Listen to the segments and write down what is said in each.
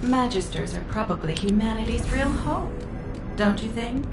Magisters are probably humanity's real hope, don't you think?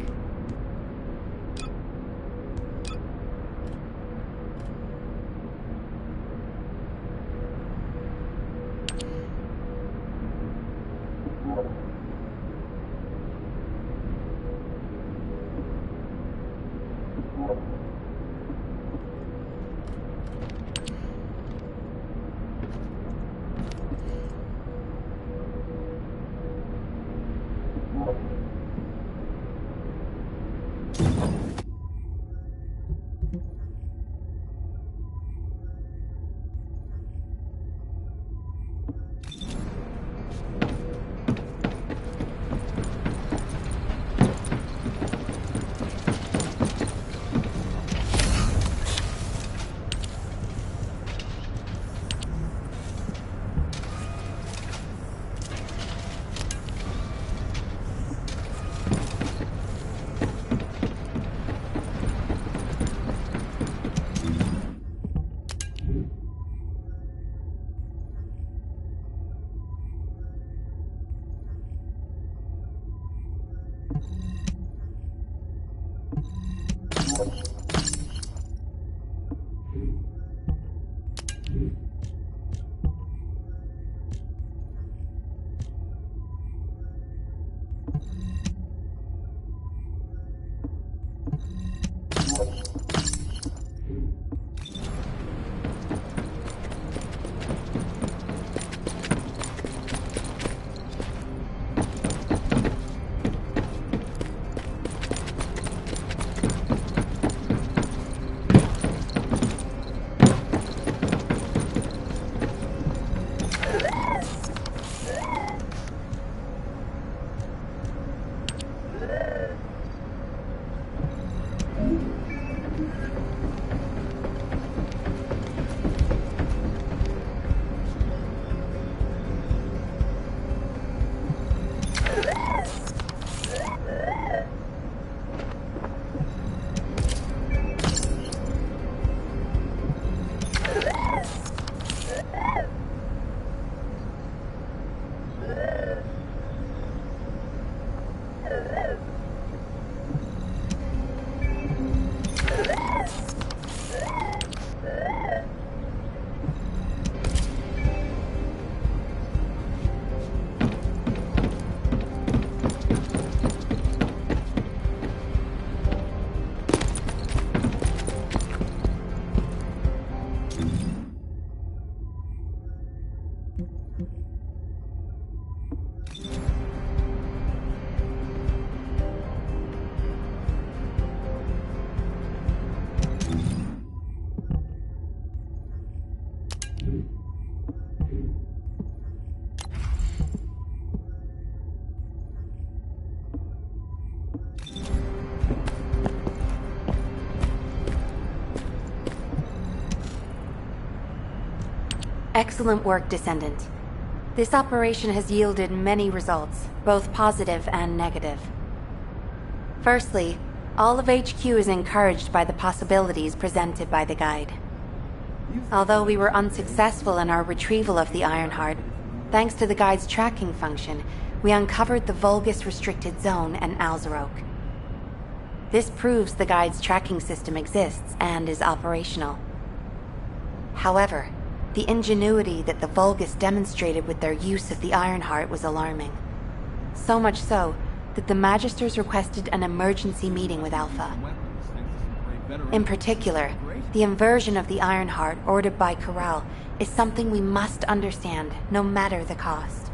Excellent work, Descendant. This operation has yielded many results, both positive and negative. Firstly, all of HQ is encouraged by the possibilities presented by the guide. Although we were unsuccessful in our retrieval of the Ironheart, thanks to the guide's tracking function, we uncovered the Vulgus restricted zone and Alzarok. This proves the guide's tracking system exists and is operational. However, the ingenuity that the Vulgus demonstrated with their use of the Ironheart was alarming. So much so that the Magisters requested an emergency meeting with Alpha. In particular, the inversion of the Ironheart ordered by Corral is something we must understand, no matter the cost.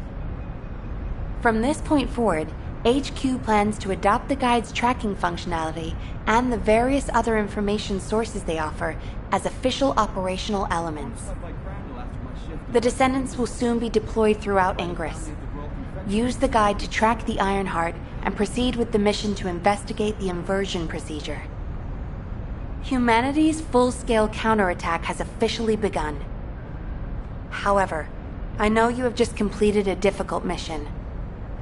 From this point forward, HQ plans to adopt the guide's tracking functionality and the various other information sources they offer as official operational elements. The Descendants will soon be deployed throughout Ingress. Use the guide to track the Ironheart and proceed with the mission to investigate the inversion procedure. Humanity's full-scale counterattack has officially begun. However, I know you have just completed a difficult mission.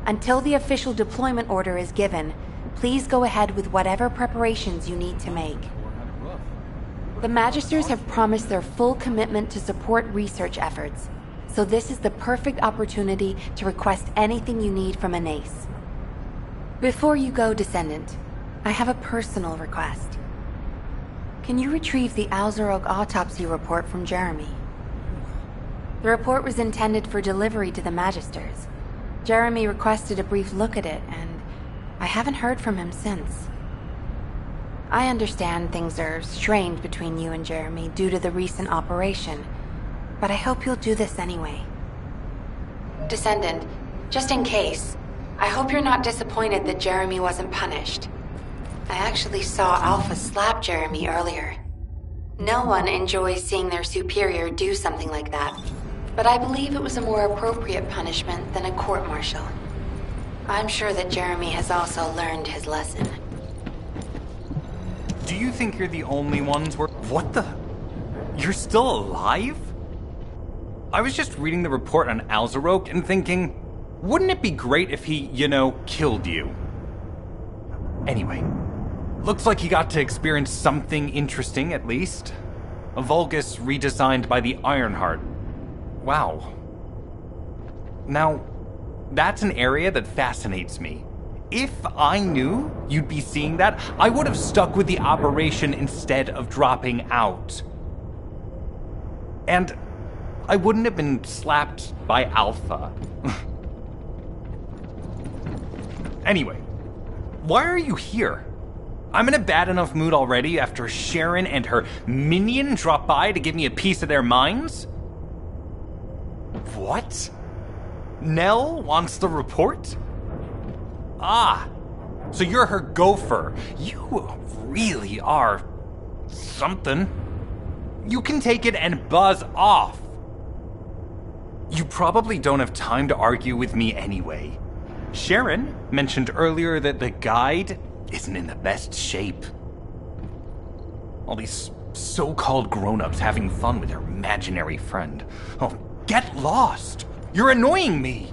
Until the official deployment order is given, please go ahead with whatever preparations you need to make. The Magisters have promised their full commitment to support research efforts, so this is the perfect opportunity to request anything you need from an ace. Before you go, Descendant, I have a personal request. Can you retrieve the Alzarog autopsy report from Jeremy? The report was intended for delivery to the Magisters. Jeremy requested a brief look at it, and I haven't heard from him since. I understand things are strained between you and Jeremy due to the recent operation, but I hope you'll do this anyway. Descendant, just in case, I hope you're not disappointed that Jeremy wasn't punished. I actually saw Alpha slap Jeremy earlier. No one enjoys seeing their superior do something like that, but I believe it was a more appropriate punishment than a court-martial. I'm sure that Jeremy has also learned his lesson. Do you think you're the only ones where— What the? You're still alive? I was just reading the report on Alzarog and thinking, wouldn't it be great if he, killed you? Anyway, looks like you got to experience something interesting at least. A Vulgus redesigned by the Ironheart. Wow. Now, that's an area that fascinates me. If I knew you'd be seeing that, I would have stuck with the operation instead of dropping out. And I wouldn't have been slapped by Alpha. Anyway, why are you here? I'm in a bad enough mood already after Sharon and her minion drop by to give me a piece of their minds? What? Nell wants the report? Ah, so you're her gopher. You really are something. You can take it and buzz off. You probably don't have time to argue with me anyway. Sharon mentioned earlier that the guide isn't in the best shape. All these so-called grown-ups having fun with their imaginary friend. Oh, get lost! You're annoying me!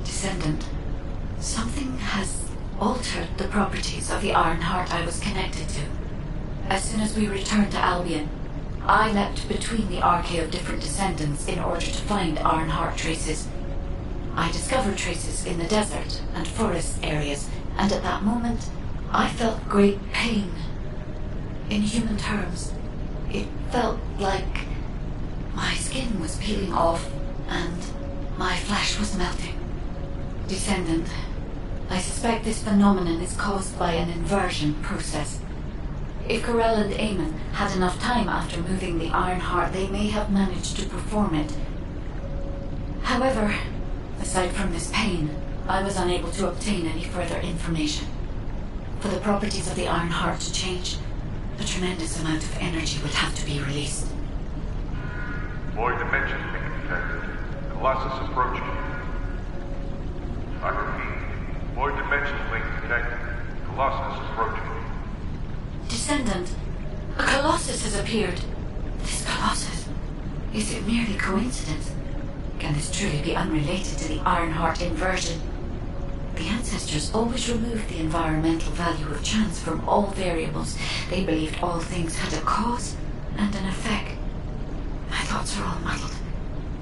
Descendant, something has altered the properties of the Ironheart I was connected to. As soon as we returned to Albion, I leapt between the arcade of different descendants in order to find Ironheart traces. I discovered traces in the desert and forest areas, and at that moment, I felt great pain. In human terms, it felt like my skin was peeling off and my flesh was melting. Descendant, I suspect this phenomenon is caused by an inversion process. If Corell and Eamon had enough time after moving the Ironheart, they may have managed to perform it. However, aside from this pain, I was unable to obtain any further information. For the properties of the Ironheart to change, a tremendous amount of energy would have to be released. Void dimension being detected. Colossus approaching. I repeat, void dimension link detected. Colossus approaching. Descendant, a Colossus has appeared. This Colossus, is it merely coincidence? Can this truly be unrelated to the Ironheart inversion? The ancestors always removed the environmental value of chance from all variables. They believed all things had a cause and an effect. My thoughts are all muddled.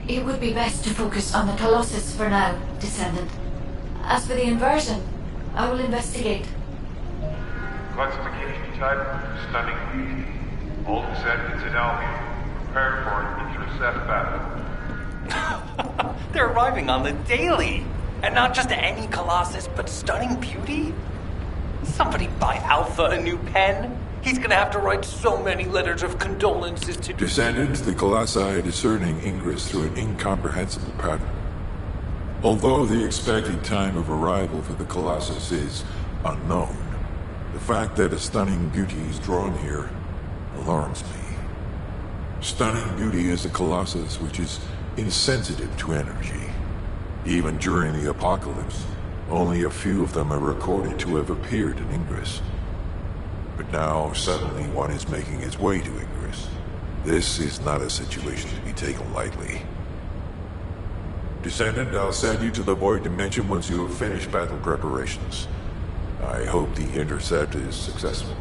It would be best to focus on the Colossus for now, Descendant. As for the inversion, I will investigate. Classification type, stunning beast. All descendants in Albion, prepare for an intercept battle. They're arriving on the daily! And not just any Colossus, but stunning beauty? Somebody buy Alpha a new pen? He's gonna have to write so many letters of condolences to— Descendants, the Colossi are discerning Ingress through an incomprehensible pattern. Although the expected time of arrival for the Colossus is unknown, the fact that a stunning beauty is drawn here alarms me. Stunning beauty is a Colossus which is insensitive to energy. Even during the apocalypse, Only a few of them are recorded to have appeared in Ingress. But now, suddenly, one is making its way to Ingress. This is not a situation to be taken lightly. Descendant, I'll send you to the Void Dimension once you have finished battle preparations. I hope the intercept is successful.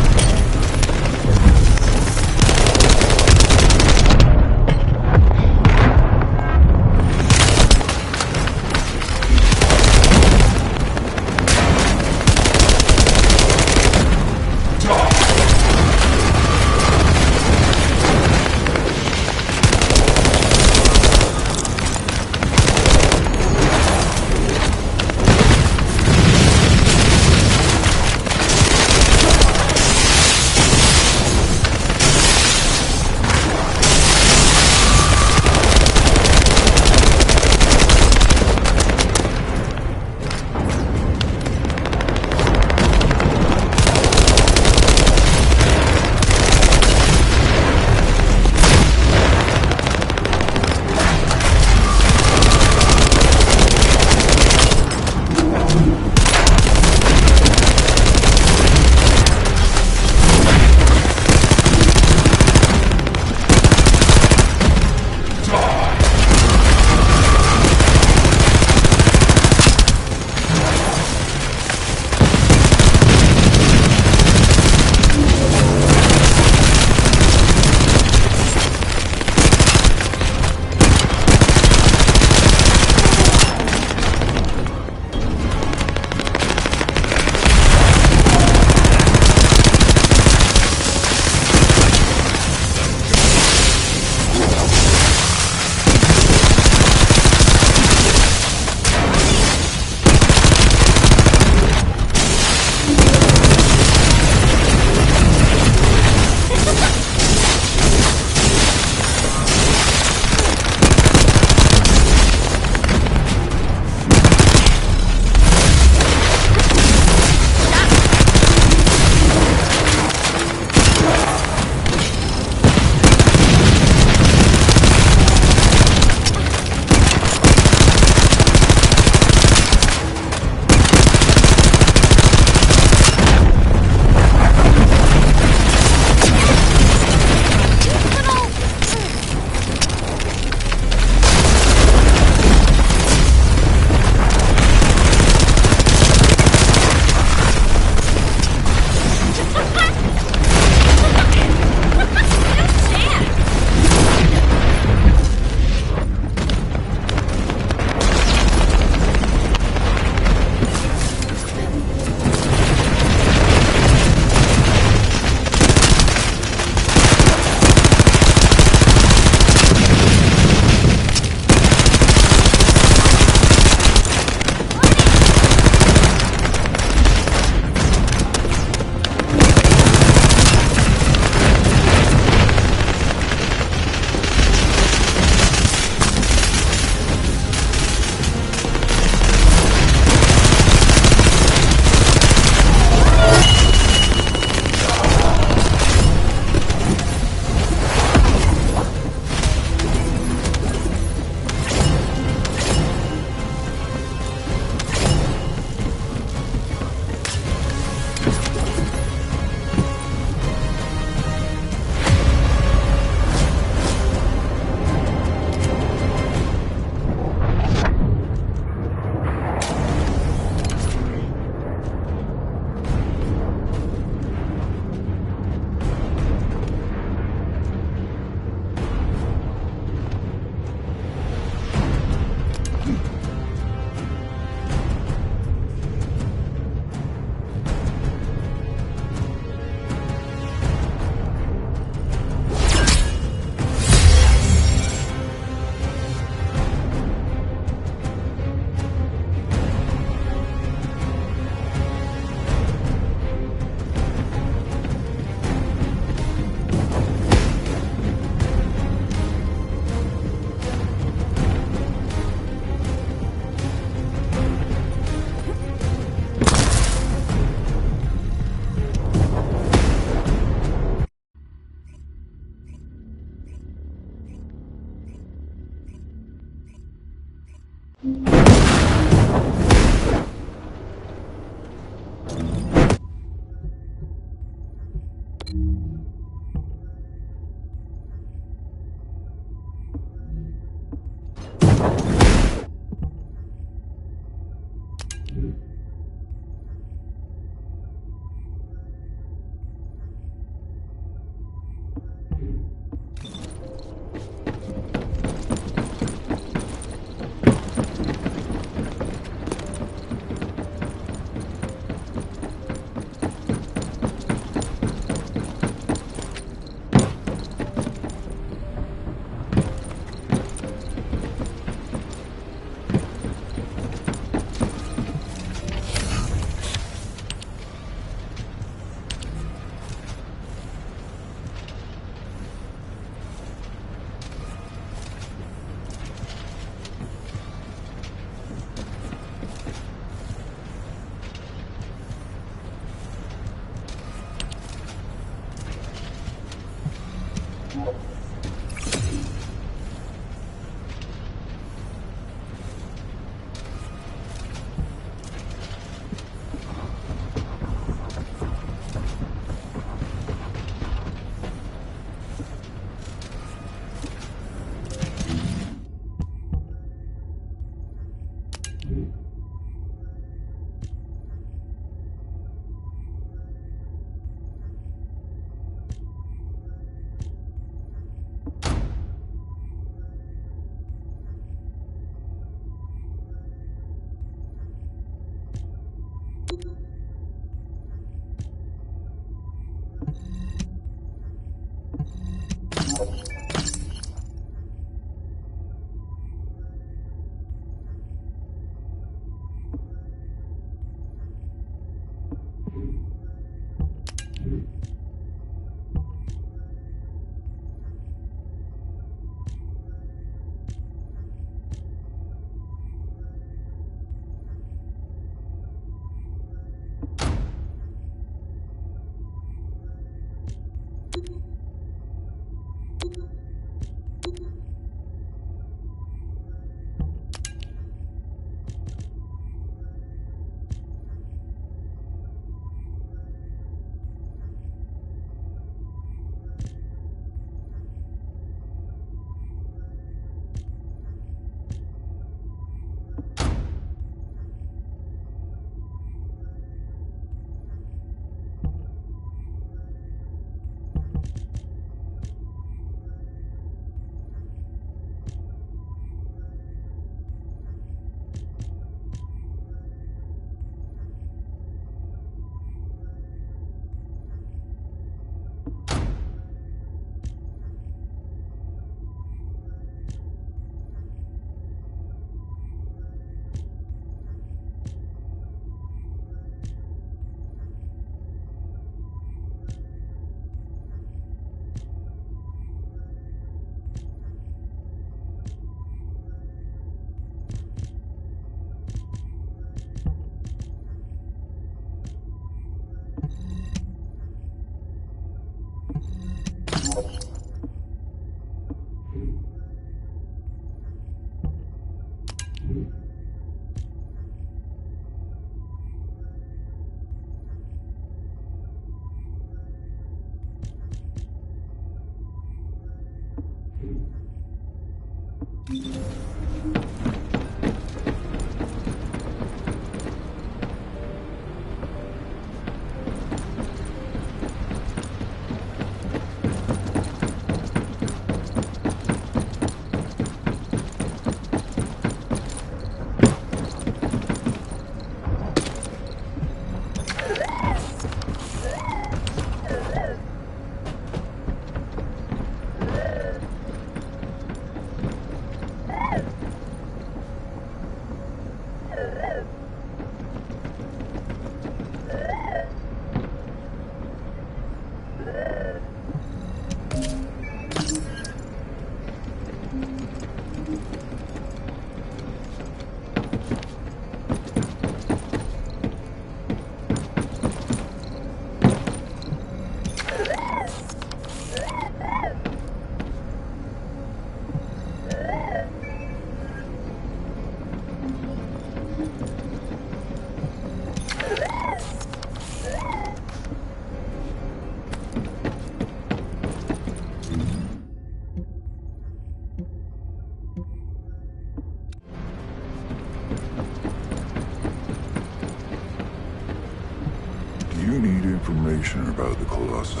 we need information about the Colossi.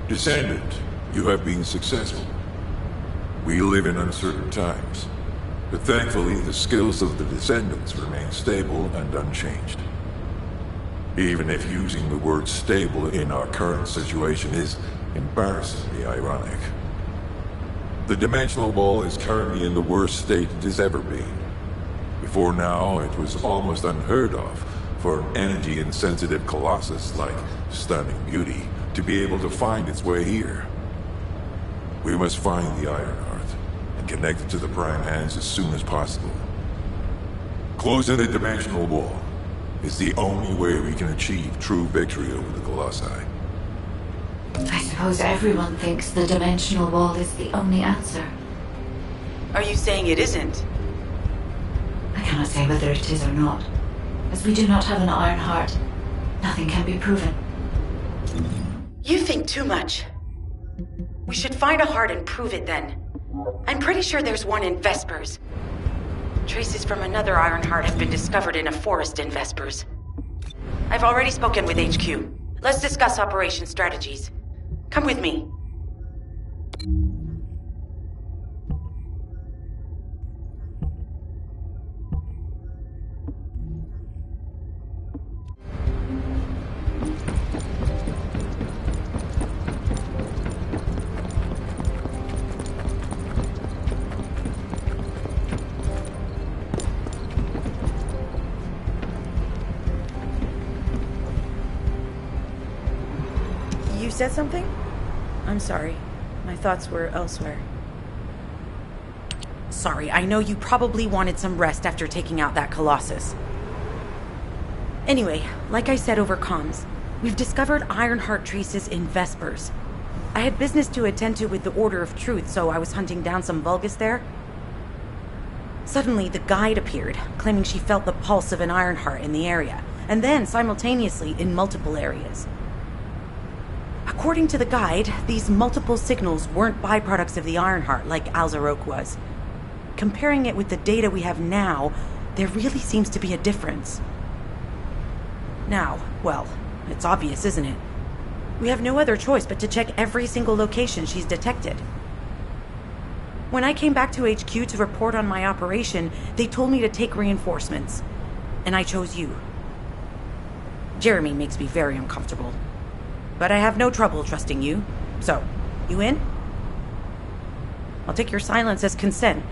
Descendant, you have been successful. We live in uncertain times, but thankfully the skills of the Descendants remain stable and unchanged. Even if using the word stable in our current situation is embarrassingly ironic. The dimensional wall is currently in the worst state it has ever been. Before now, it was almost unheard of for an energy-insensitive colossus like Stunning Beauty to be able to find its way here. We must find the Ironheart and connect it to the Prime Hands as soon as possible. Closing the dimensional wall is the only way we can achieve true victory over the Colossi. I suppose everyone thinks the dimensional wall is the only answer. Are you saying it isn't? I cannot say whether it is or not. As we do not have an Iron Heart, nothing can be proven. You think too much. We should find a heart and prove it then. I'm pretty sure there's one in Vespers. Traces from another Iron Heart have been discovered in a forest in Vespers. I've already spoken with HQ. Let's discuss operation strategies. Come with me. You said something? I'm sorry. My thoughts were elsewhere. Sorry, I know you probably wanted some rest after taking out that Colossus. Anyway, like I said over comms, we've discovered Ironheart traces in Vespers. I had business to attend to with the Order of Truth, so I was hunting down some Vulgus there. Suddenly, the guide appeared, claiming she felt the pulse of an Ironheart in the area, and then simultaneously in multiple areas. According to the guide, these multiple signals weren't byproducts of the Ironheart like Alzarok was. Comparing it with the data we have now, there really seems to be a difference. Now, well, it's obvious, isn't it? We have no other choice but to check every single location she's detected. When I came back to HQ to report on my operation, they told me to take reinforcements. And I chose you. Jeremy makes me very uncomfortable. But I have no trouble trusting you. So, you in? I'll take your silence as consent.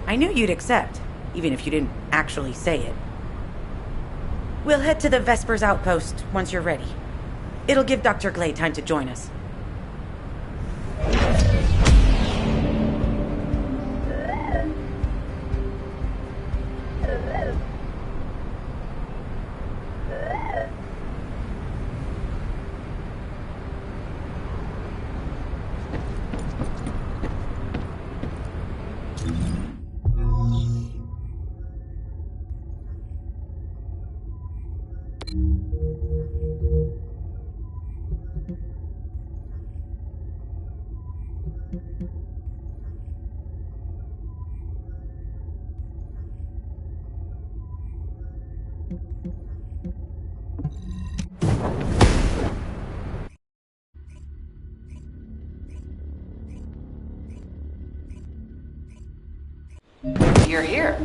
I knew you'd accept, even if you didn't actually say it. We'll head to the Vespers outpost once you're ready. It'll give Dr. Glade time to join us. You're here.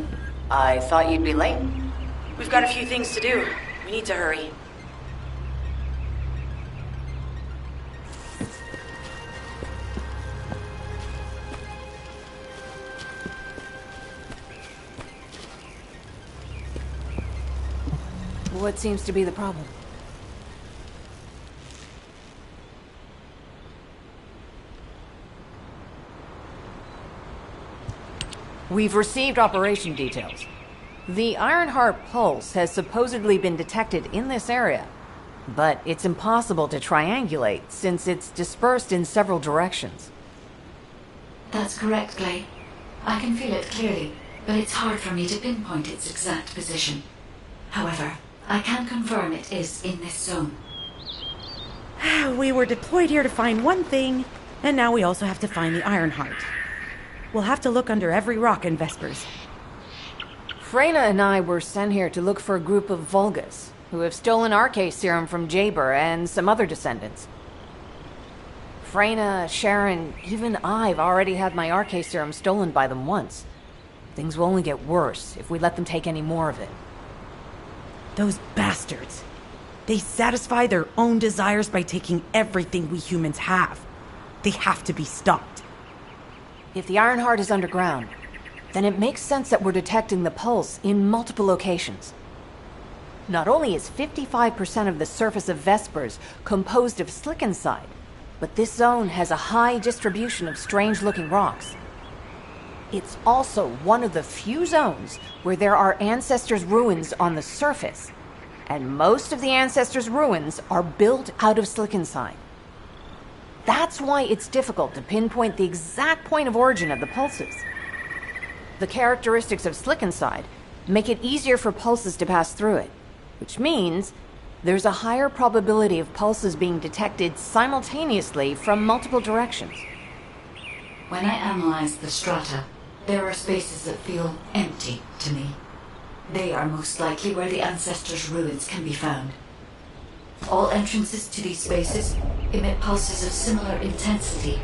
I thought you'd be late. We've got a few things to do. We need to hurry. What seems to be the problem? We've received operation details. The Ironheart pulse has supposedly been detected in this area, but it's impossible to triangulate since it's dispersed in several directions. That's correct, Glade. I can feel it clearly, but it's hard for me to pinpoint its exact position. However, I can confirm it is in this zone. We were deployed here to find one thing, and now we also have to find the Ironheart. We'll have to look under every rock in Vespers. Freyna and I were sent here to look for a group of Vulgus, who have stolen RK serum from Jaber and some other descendants. Freyna, Sharon, even I've already had my RK serum stolen by them once. Things will only get worse if we let them take any more of it. Those bastards. They satisfy their own desires by taking everything we humans have. They have to be stopped. If the Ironheart is underground, then it makes sense that we're detecting the pulse in multiple locations. Not only is 55% of the surface of Vespers composed of slickinside, but this zone has a high distribution of strange-looking rocks. It's also one of the few zones where there are Ancestors' ruins on the surface, and most of the Ancestors' ruins are built out of slickinside. That's why it's difficult to pinpoint the exact point of origin of the pulses. The characteristics of slickinside make it easier for pulses to pass through it, which means there's a higher probability of pulses being detected simultaneously from multiple directions. When I analyze the strata, there are spaces that feel empty to me. They are most likely where the Ancestors' ruins can be found. All entrances to these spaces emit pulses of similar intensity.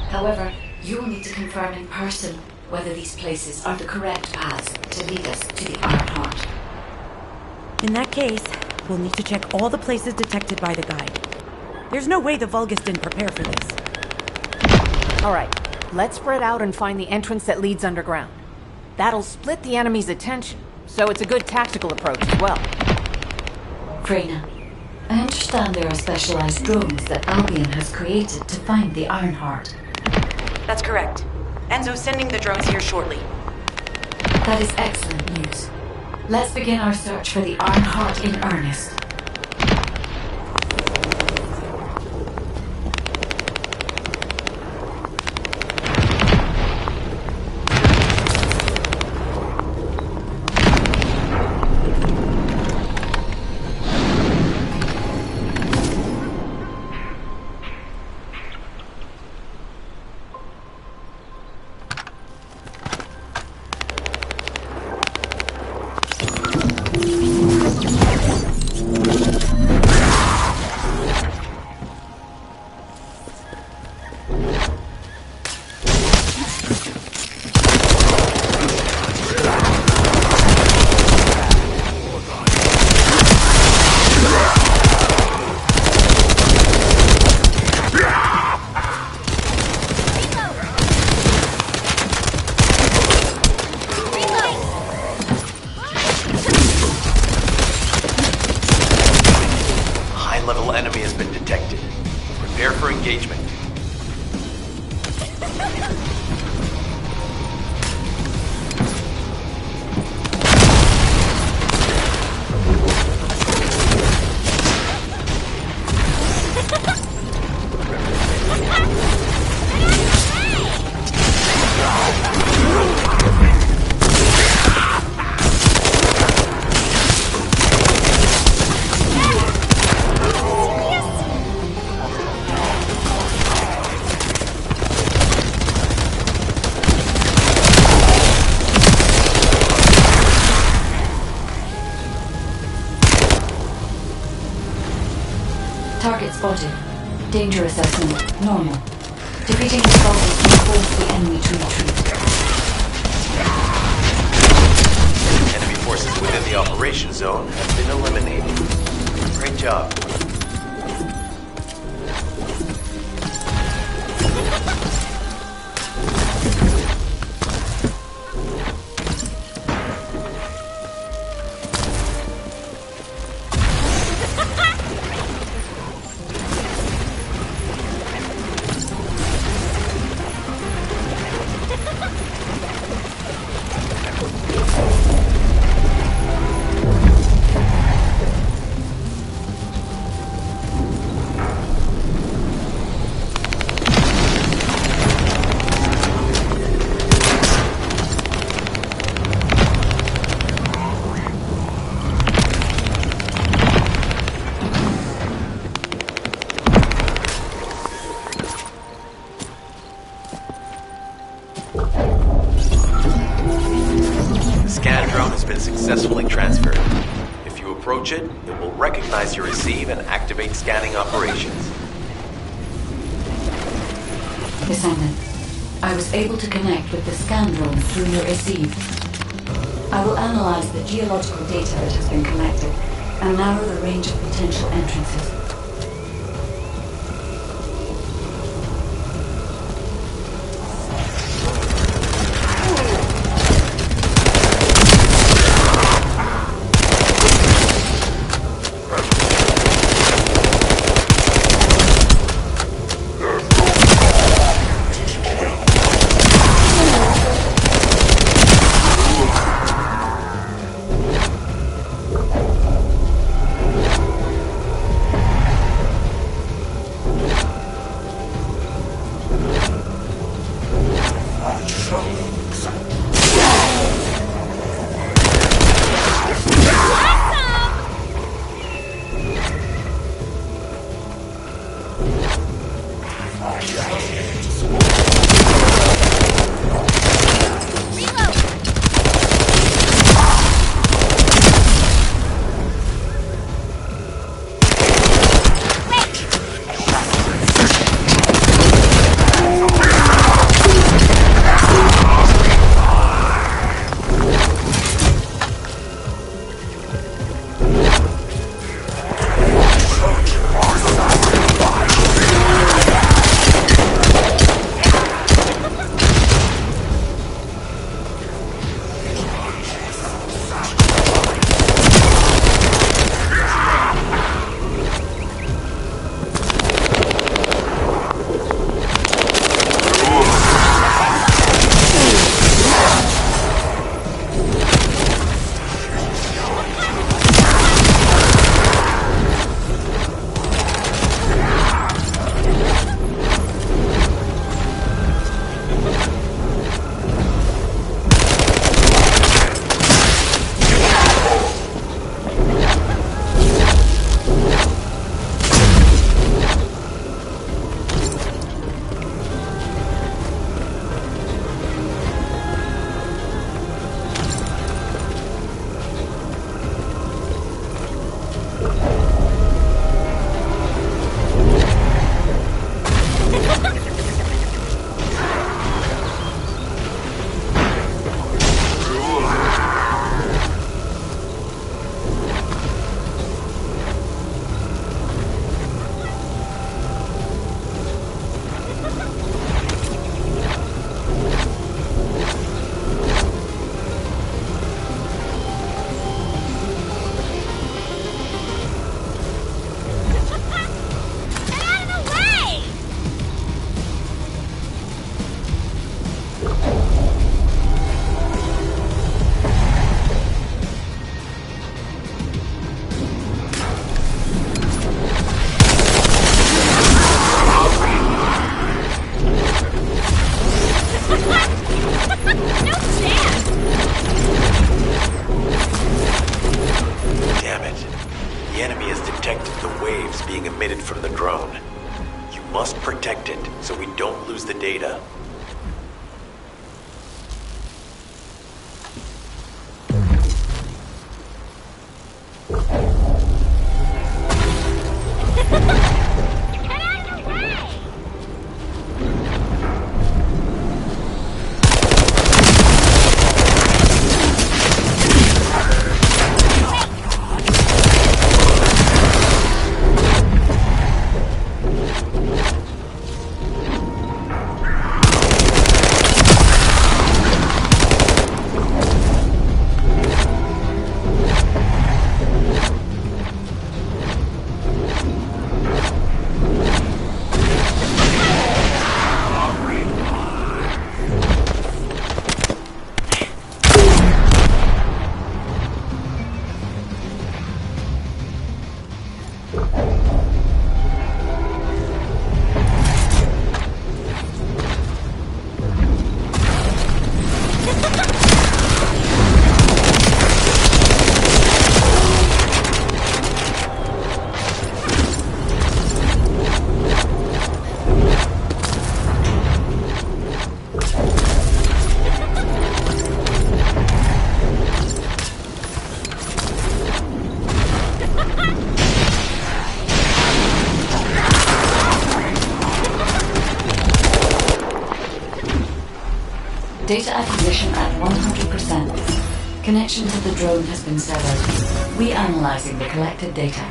However, you will need to confirm in person whether these places are the correct paths to lead us to the Ironheart. In that case, we'll need to check all the places detected by the guide. There's no way the Vulgus didn't prepare for this. All right, let's spread out and find the entrance that leads underground. That'll split the enemy's attention, so it's a good tactical approach as well. Freyna, I understand there are specialized drones that Albion has created to find the Ironheart. That's correct. Enzo's sending the drones here shortly. That is excellent news. Let's begin our search for the Ironheart in earnest. Enemy has been detected. Prepare for engagement. Target spotted. Danger assessment normal. Defeating the Vulgus will force the enemy to retreat. Enemy forces within the operation zone have been eliminated. Great job. Successfully transferred. If you approach approach it, it will recognize your receive and activate scanning operations. Descendant, I was able to connect with the scan drone through your receive. I will analyze the geological data that has been collected and narrow the range of potential entrances. Protect it so we don't lose the data. Data acquisition at 100%. Connection to the drone has been severed. We analyzing the collected data.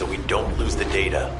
so we don't lose the data.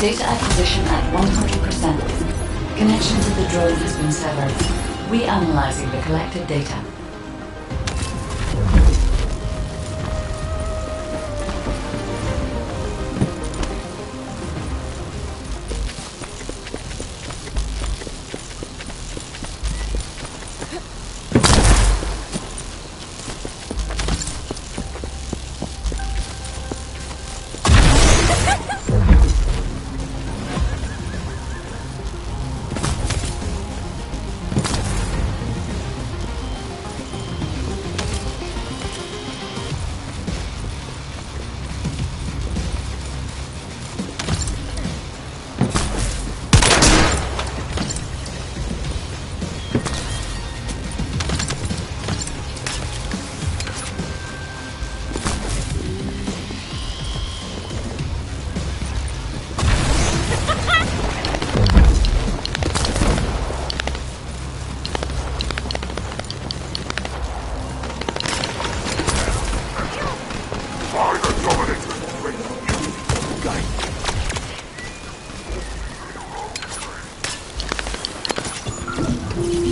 Data acquisition at 100%. Connection to the drone has been severed. Reanalyzing the collected data.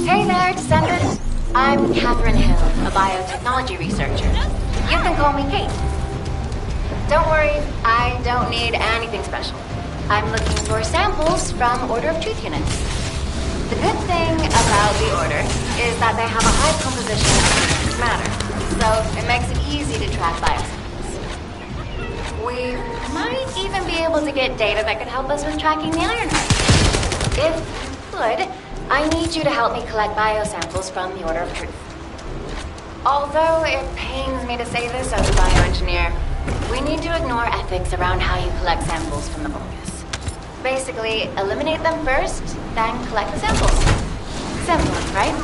Hey there, Descendant. I'm Catherine Hill, a biotechnology researcher. You can call me Kate. Don't worry, I don't need anything special. I'm looking for samples from Order of Truth units. The good thing about the Order is that they have a high composition of matter, so it makes it easy to track biosamples. We might even be able to get data that could help us with tracking the Ironheart. If you could, I need you to help me collect biosamples from the Order of Truth. Although it pains me to say this as a bioengineer, we need to ignore ethics around how you collect samples from the Vulgus. Basically, eliminate them first, then collect the samples. Simple, right?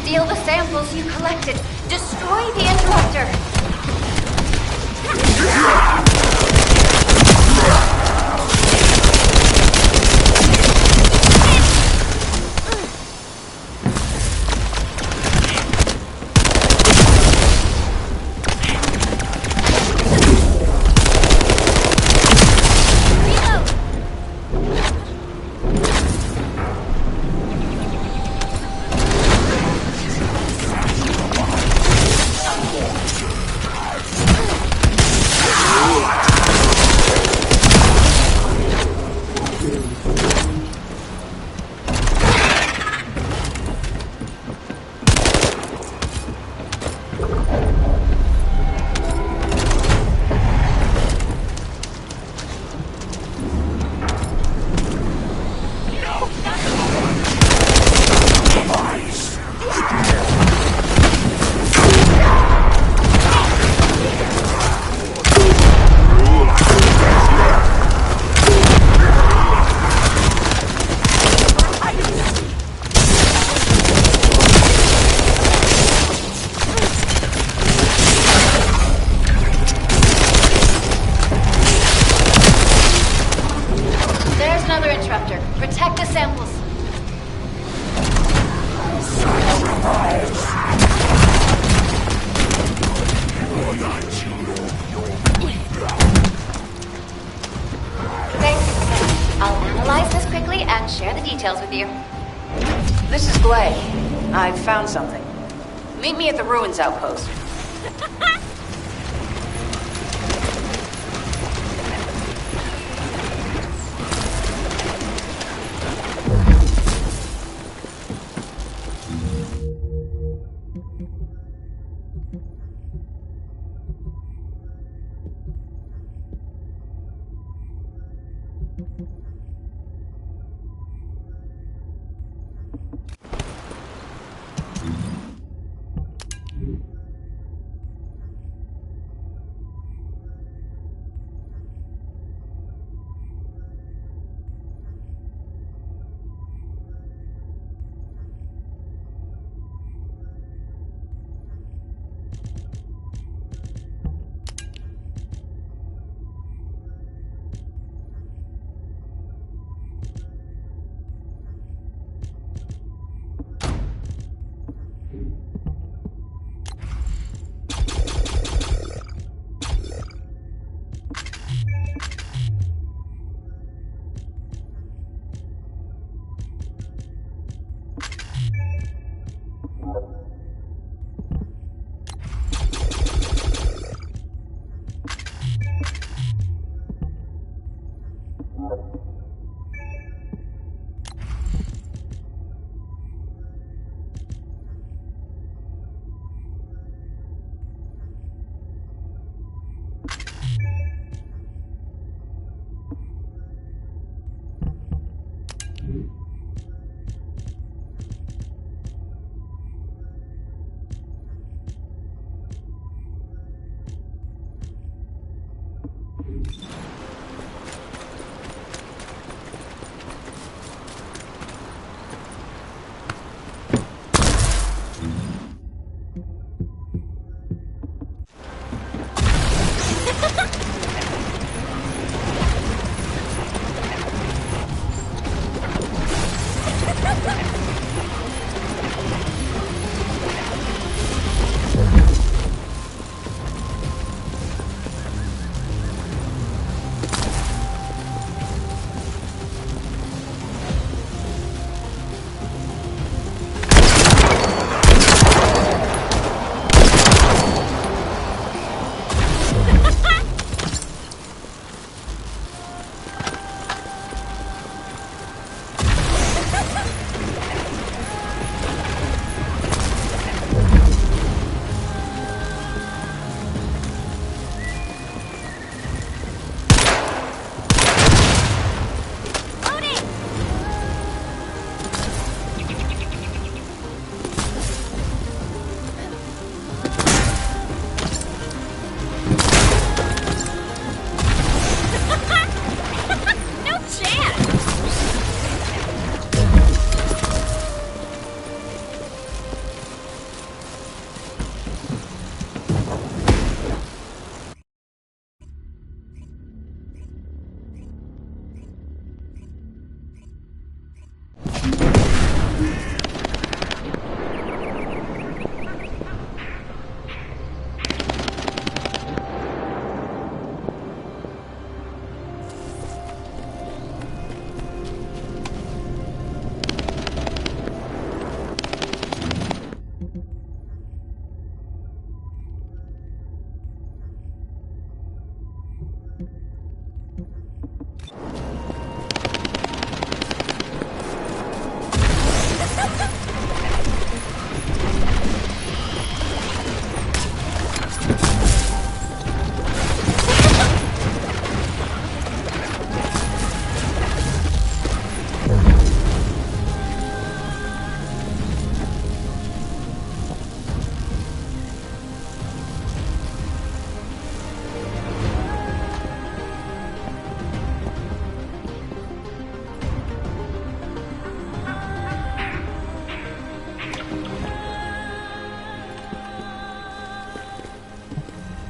Steal the samples you collected. Destroy the interrupter. I've found something. Meet me at the ruins outpost.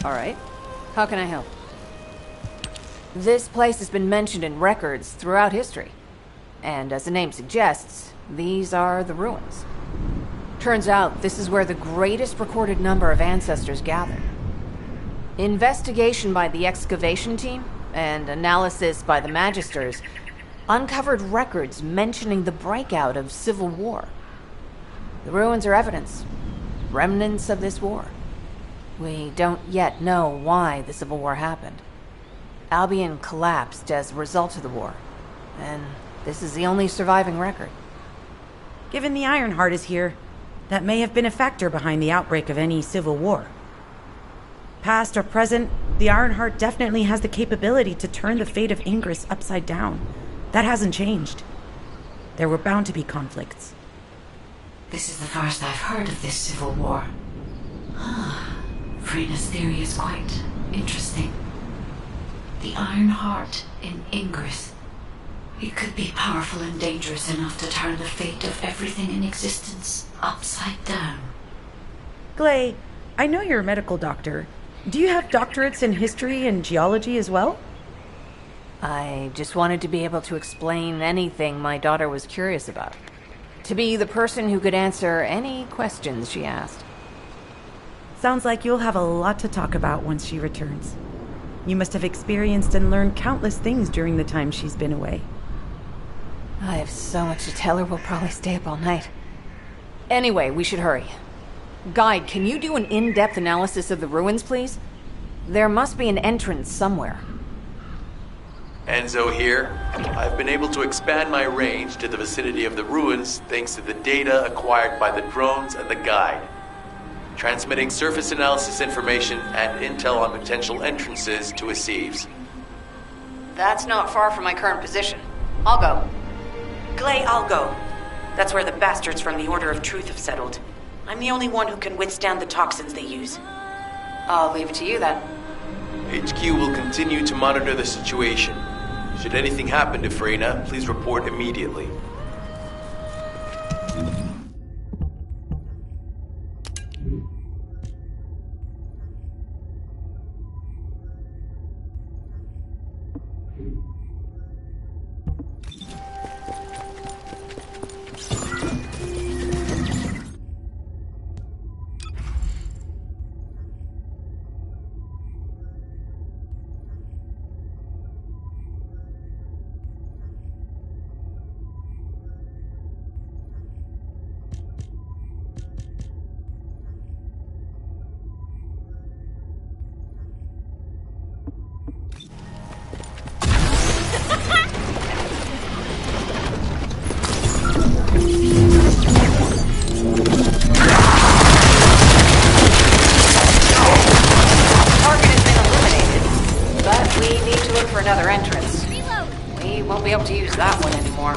All right. How can I help? This place has been mentioned in records throughout history. And as the name suggests, these are the ruins. Turns out this is where the greatest recorded number of ancestors gathered. Investigation by the excavation team and analysis by the magisters uncovered records mentioning the breakout of civil war. The ruins are evidence. Remnants of this war. We don't yet know why the Civil War happened. Albion collapsed as a result of the war, and this is the only surviving record. Given the Ironheart is here, that may have been a factor behind the outbreak of any civil war. Past or present, the Ironheart definitely has the capability to turn the fate of Ingress upside down. That hasn't changed. There were bound to be conflicts. This is the first I've heard of this civil war. Freena's theory is quite interesting. The Ironheart in Ingress. It could be powerful and dangerous enough to turn the fate of everything in existence upside down. Glay, I know you're a medical doctor. Do you have doctorates in history and geology as well? I just wanted to be able to explain anything my daughter was curious about. To be the person who could answer any questions she asked. Sounds like you'll have a lot to talk about once she returns. You must have experienced and learned countless things during the time she's been away. I have so much to tell her we'll probably stay up all night. Anyway, we should hurry. Guide, can you do an in-depth analysis of the ruins, please? There must be an entrance somewhere. Enzo here. I've been able to expand my range to the vicinity of the ruins thanks to the data acquired by the drones and the guide. Transmitting surface analysis information and intel on potential entrances to Aceves. That's not far from my current position. I'll go. Glay, I'll go. That's where the bastards from the Order of Truth have settled. I'm the only one who can withstand the toxins they use. I'll leave it to you then. HQ will continue to monitor the situation. Should anything happen to Freina, please report immediately. Another entrance. We won't be able to use that one anymore.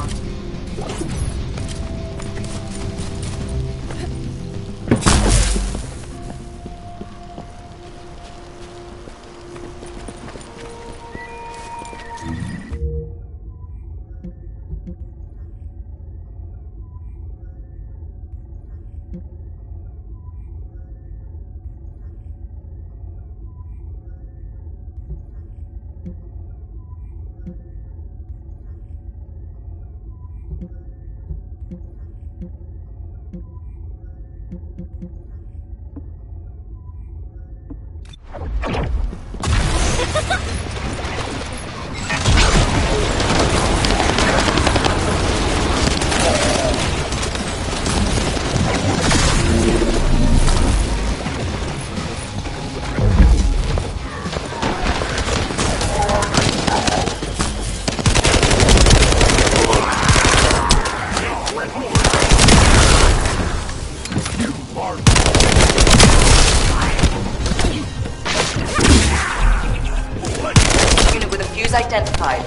Identified.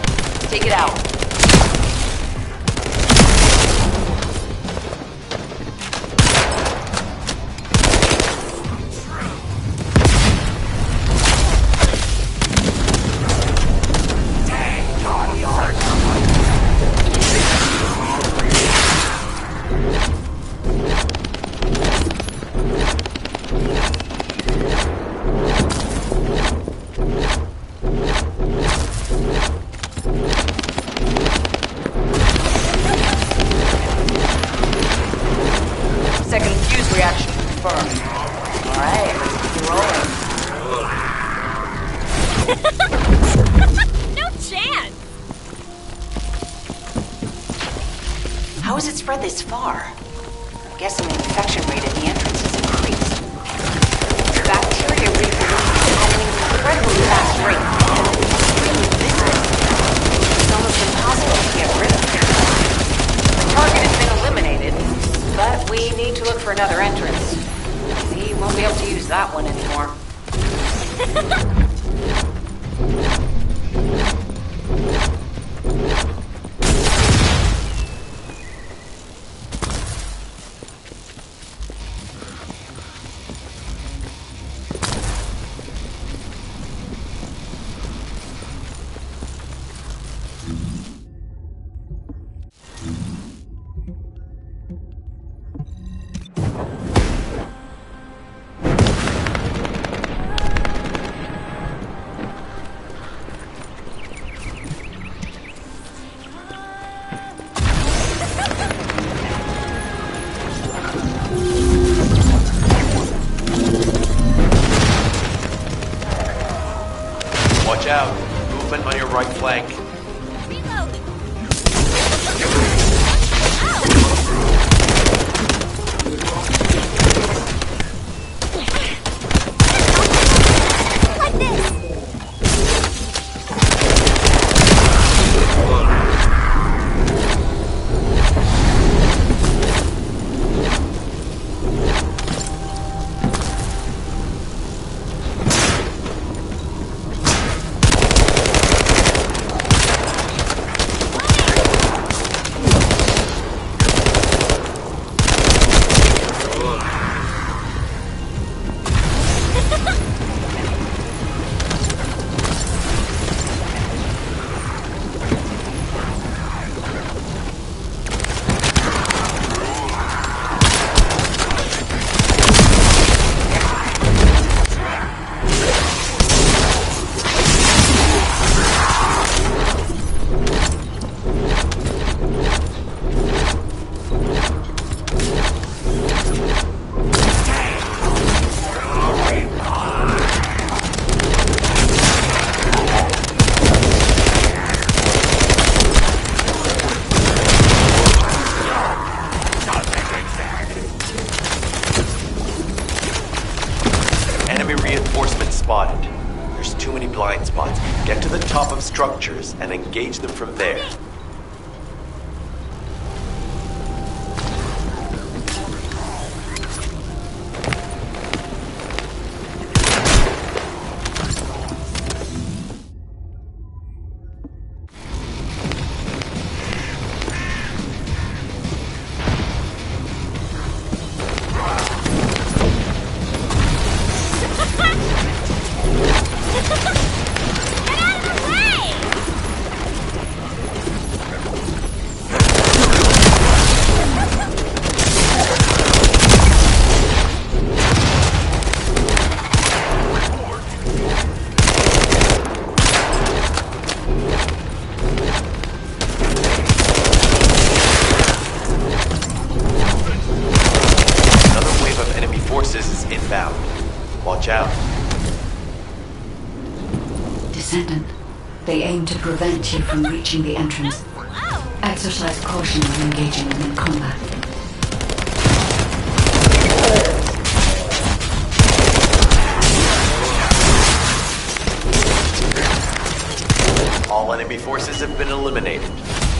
Take it out. guessing the infection rate in the entrance has increased. Bacteria reproduce at an incredibly fast rate, and it's extremely viscous. It's almost impossible to get rid of. The target has been eliminated, but we need to look for another entrance. We won't be able to use that one anymore. Watch out. Movement on your right flank. Enemy reinforcements spotted. There's too many blind spots. Get to the top of structures and engage them from there. Inbound. Watch out. Descendant, they aim to prevent you from reaching the entrance. Exercise caution when engaging them in combat. All enemy forces have been eliminated.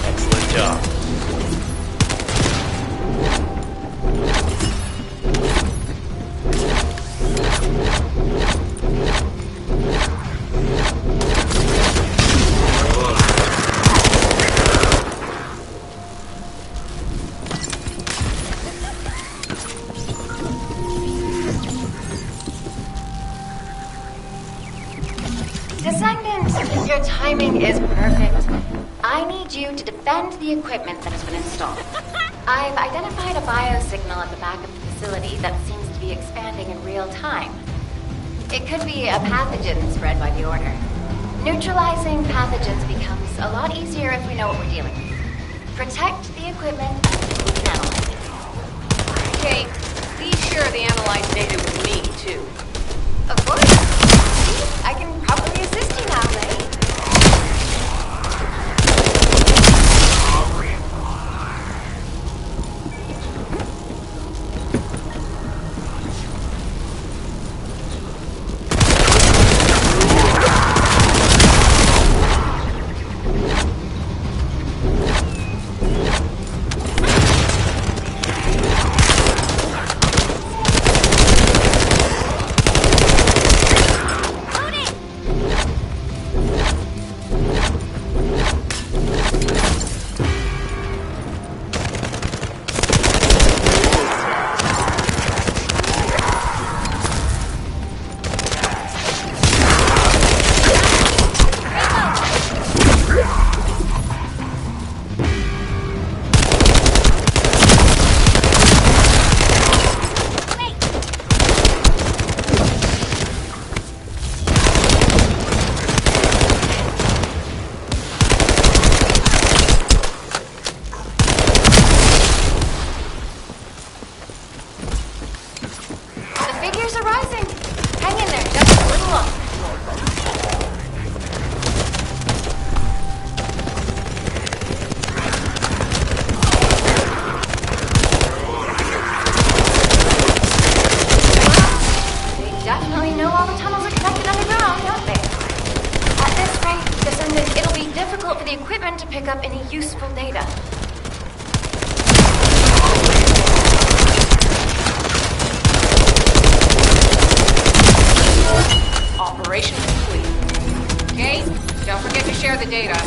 Excellent job. Descendant, your timing is perfect. I need you to defend the equipment that has been installed. I've identified a biosignal at the back of the facility that seems to be expanding in real time. It could be a pathogen spread by the Order. Neutralizing pathogens becomes a lot easier if we know what we're dealing with. Protect the equipment until we can analyze it. Kate, be sure the analyzed data with me, too. Of course. I can probably assist you now, Lay. Hang in there just a little longer. They definitely know all the tunnels are connected underground, don't they? At this rate, Descendant, it'll be difficult for the equipment to pick up any useful data. Operation complete. Kate, don't forget to share the data.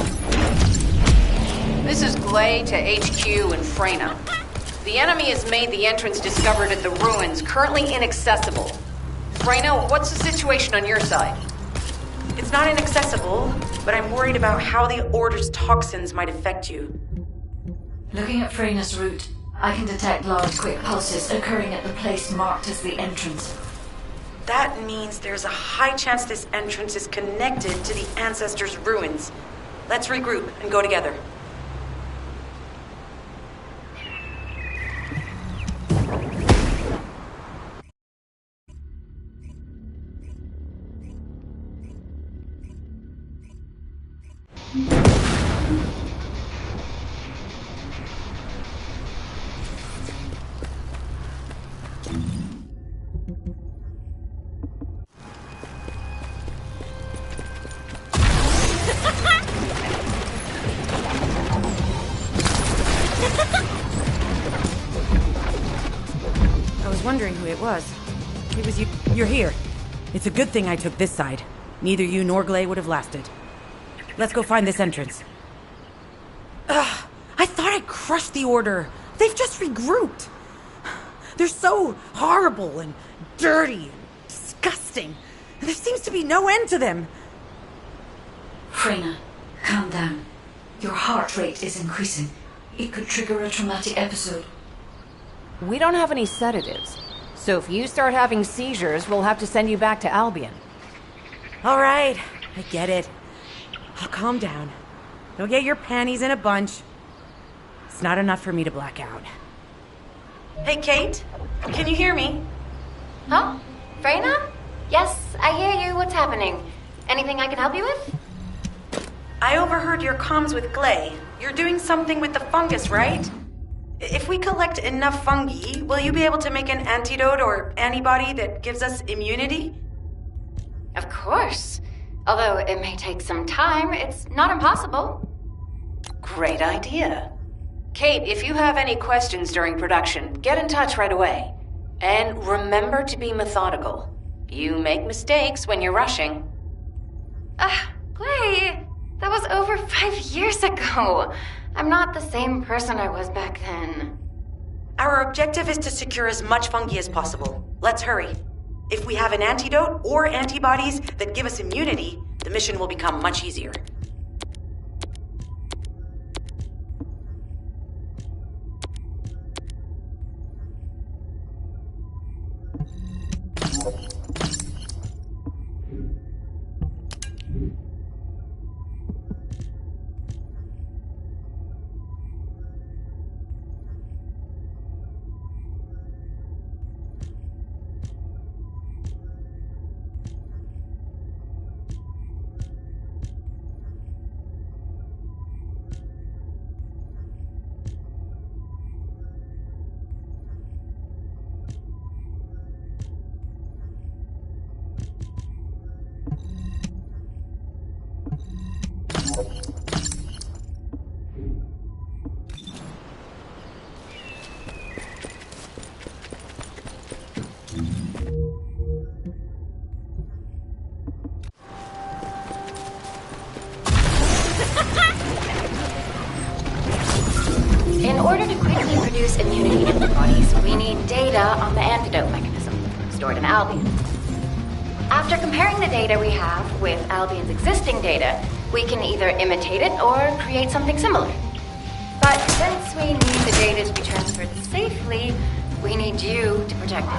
This is Glay to HQ in Freyna. The enemy has made the entrance discovered at the ruins currently inaccessible. Freyna, what's the situation on your side? It's not inaccessible, but I'm worried about how the Order's toxins might affect you. Looking at Freyna's route, I can detect large quick pulses occurring at the place marked as the entrance. That means there's a high chance this entrance is connected to the Ancestors' ruins. Let's regroup and go together. I was wondering who it was. It was you. You're here. It's a good thing I took this side. Neither you nor Glay would have lasted. Let's go find this entrance. Ugh, I thought I crushed the Order. They've just regrouped. They're so horrible and dirty and disgusting. There seems to be no end to them. Freyna, calm down. Your heart rate is increasing. It could trigger a traumatic episode. We don't have any sedatives, so if you start having seizures, we'll have to send you back to Albion. All right, I get it. I'll calm down. Don't get your panties in a bunch. It's not enough for me to black out. Hey, Kate, can you hear me? Huh? Freyna? Yes, I hear you. What's happening? Anything I can help you with? I overheard your comms with Glay. You're doing something with the fungus, right? If we collect enough fungi, will you be able to make an antidote or antibody that gives us immunity? Of course. Although it may take some time, it's not impossible. Great idea. Kate, if you have any questions during production, get in touch right away. And remember to be methodical. You make mistakes when you're rushing. Glay, that was over 5 years ago. I'm not the same person I was back then. Our objective is to secure as much fungi as possible. Let's hurry. If we have an antidote or antibodies that give us immunity, the mission will become much easier. In order to quickly produce immunity antibodies, we need data on the antidote mechanism, stored in Albion. After comparing the data we have with Albion's existing data, we can either imitate it or create something similar. But since we need the data to be transferred safely, we need you to protect it.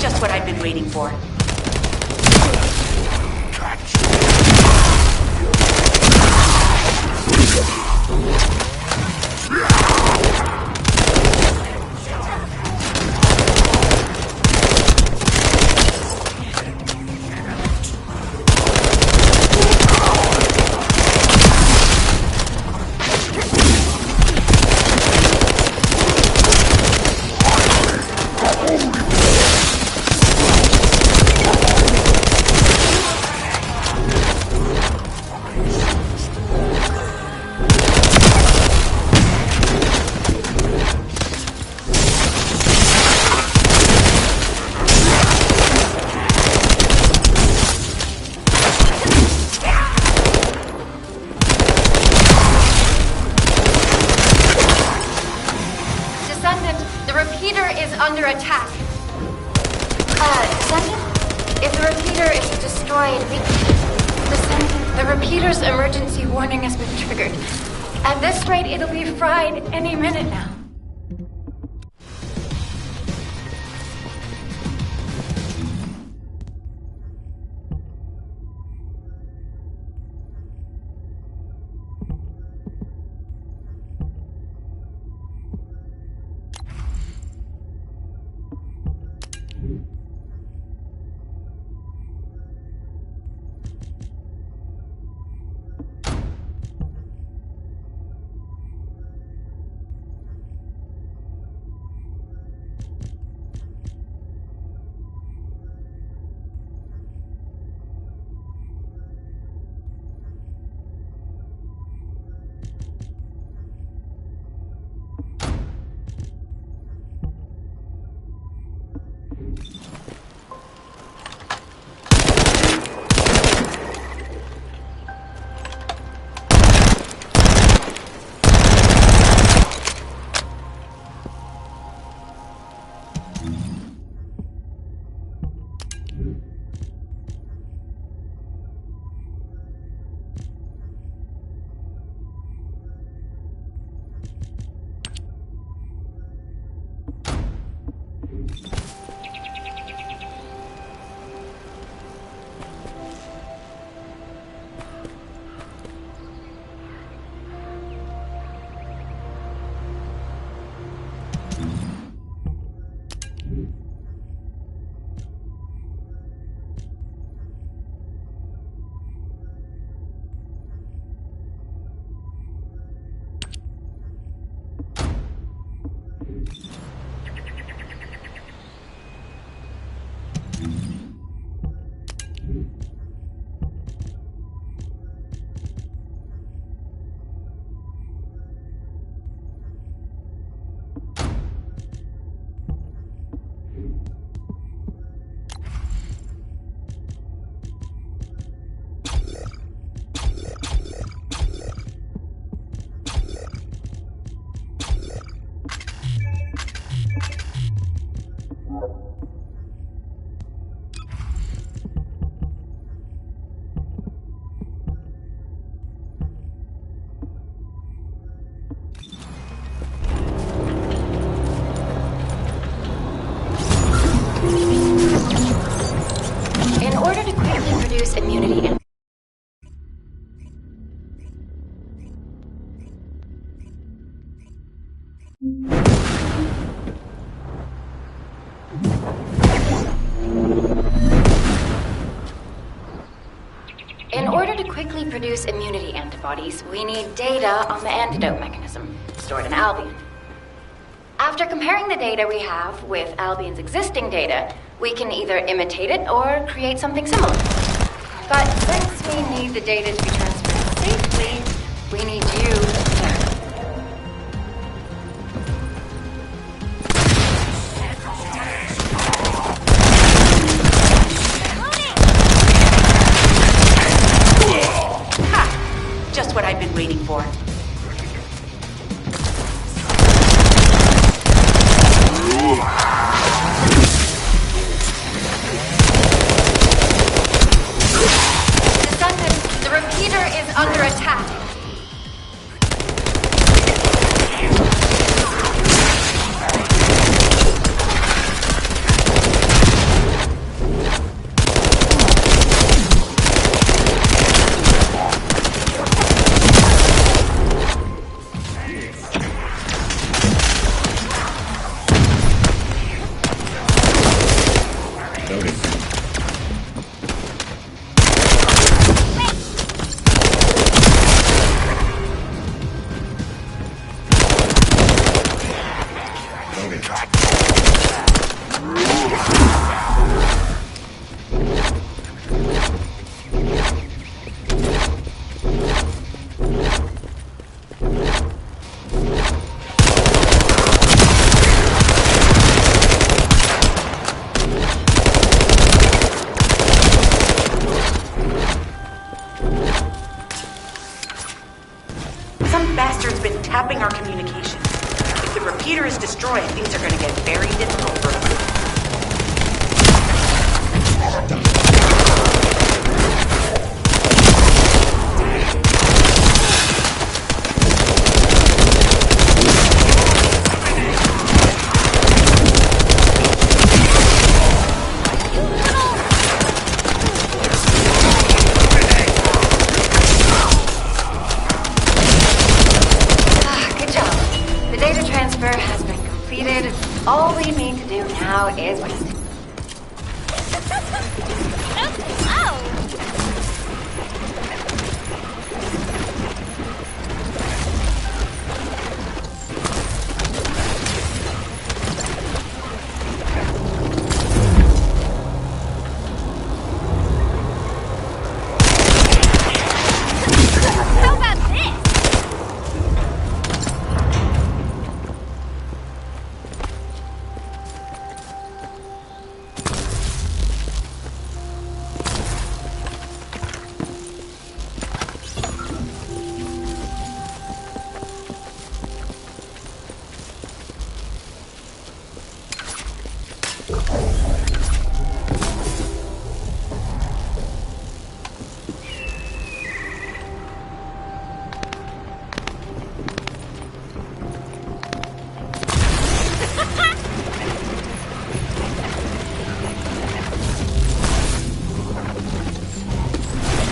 Just what I've been waiting for. under attack. Descendant? If the repeater is destroyed, Descendant, the repeater's emergency warning has been triggered. At this rate, it'll be fried any minute now. Immunity and in order to quickly produce immunity antibodies, we need data on the antidote mechanism stored in Albion. After comparing the data we have with Albion's existing data, we can either imitate it or create something similar. But since we need the data to be transferred safely, we need you to Ha! Just what I've been waiting for. The repeater is under attack. Some bastard's been tapping our communications. If the the repeater is destroyed, things are gonna get very difficult for us. Good job. The data transfer has been completed. All we need to do now is rest.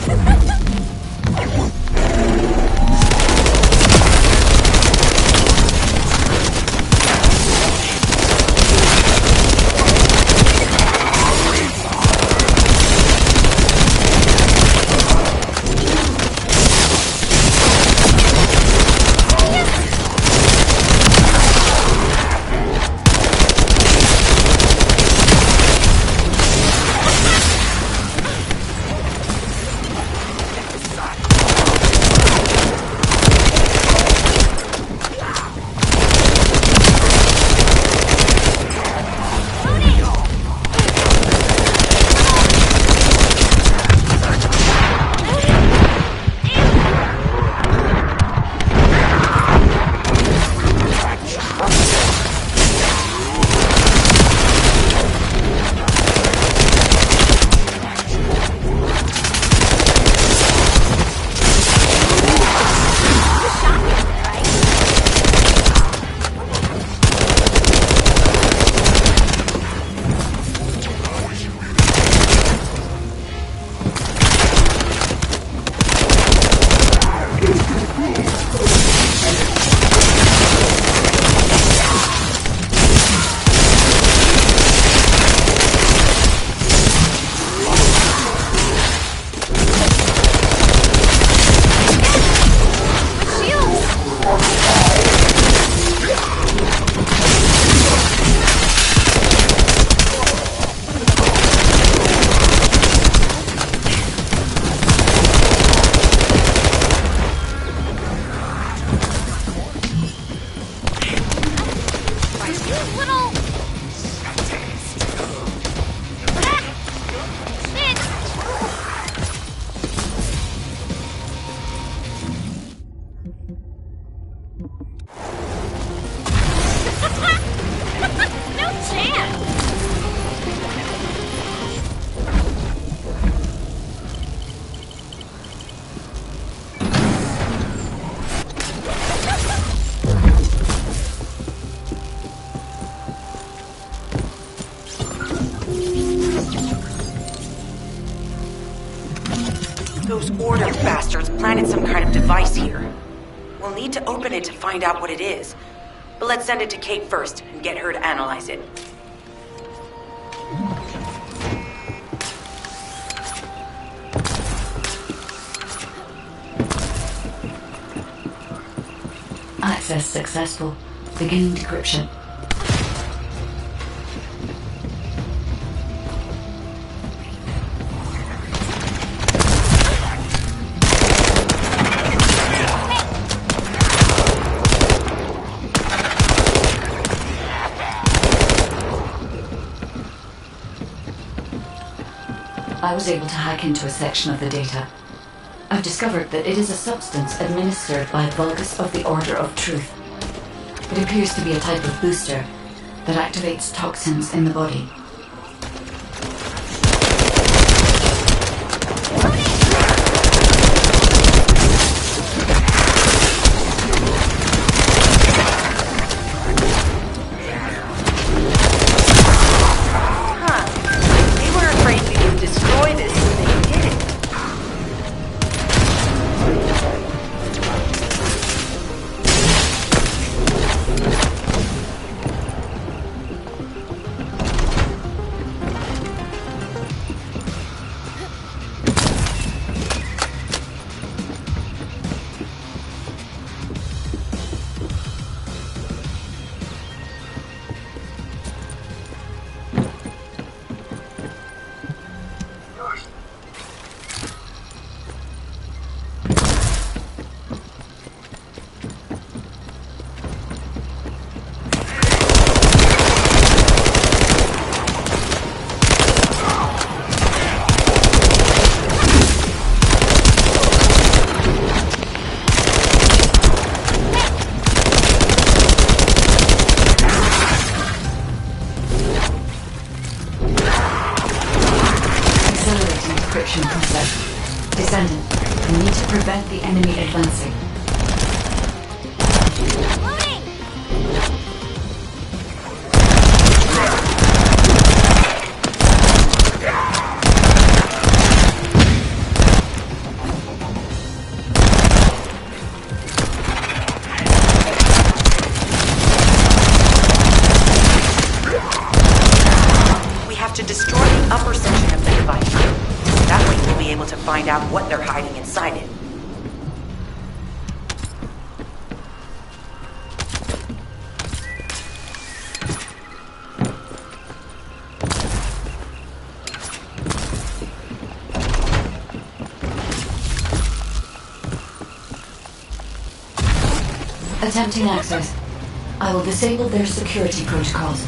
How about this? Those order bastards planted some kind of device here. We'll need to open it to find out what it is. But let's send it to Kate first and get her to analyze it. Access successful. Beginning decryption. I was able to hack into a section of the data. I've discovered that it is a substance administered by Vulgus of the Order of Truth. It appears to be a type of booster that activates toxins in the body. Descendant, we need to prevent the enemy advancing. We have to destroy the upper section of the device. That way we'll be able to find out what they're hiding inside it. Attempting access. I will disable their security protocols.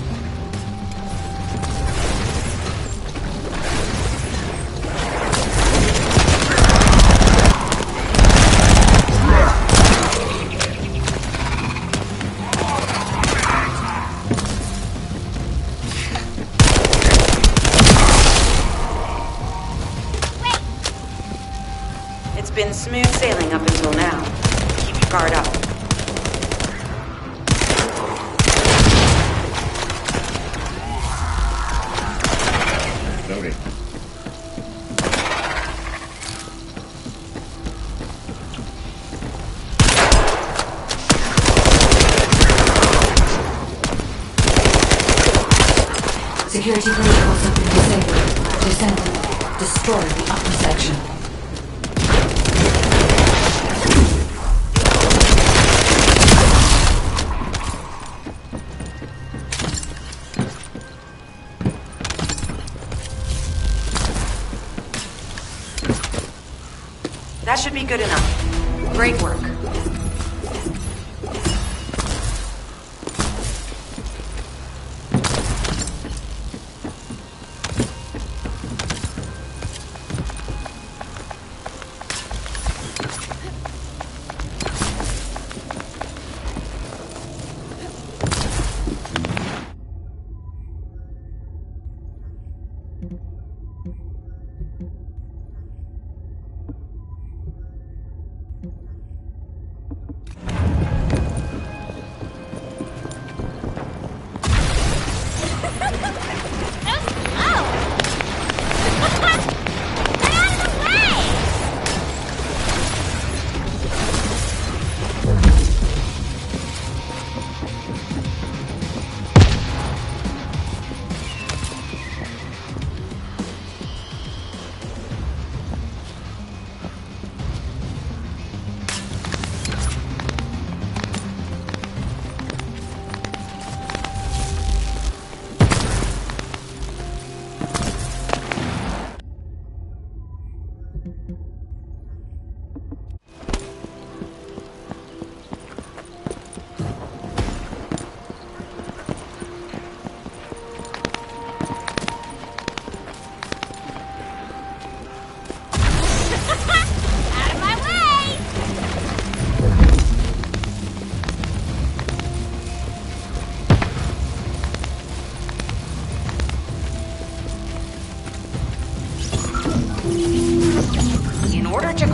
It's been smooth sailing up until now. Keep your guard up. Noted. Security protocols have been disabled. Descendant, destroy the upper section. That should be good enough. Great work.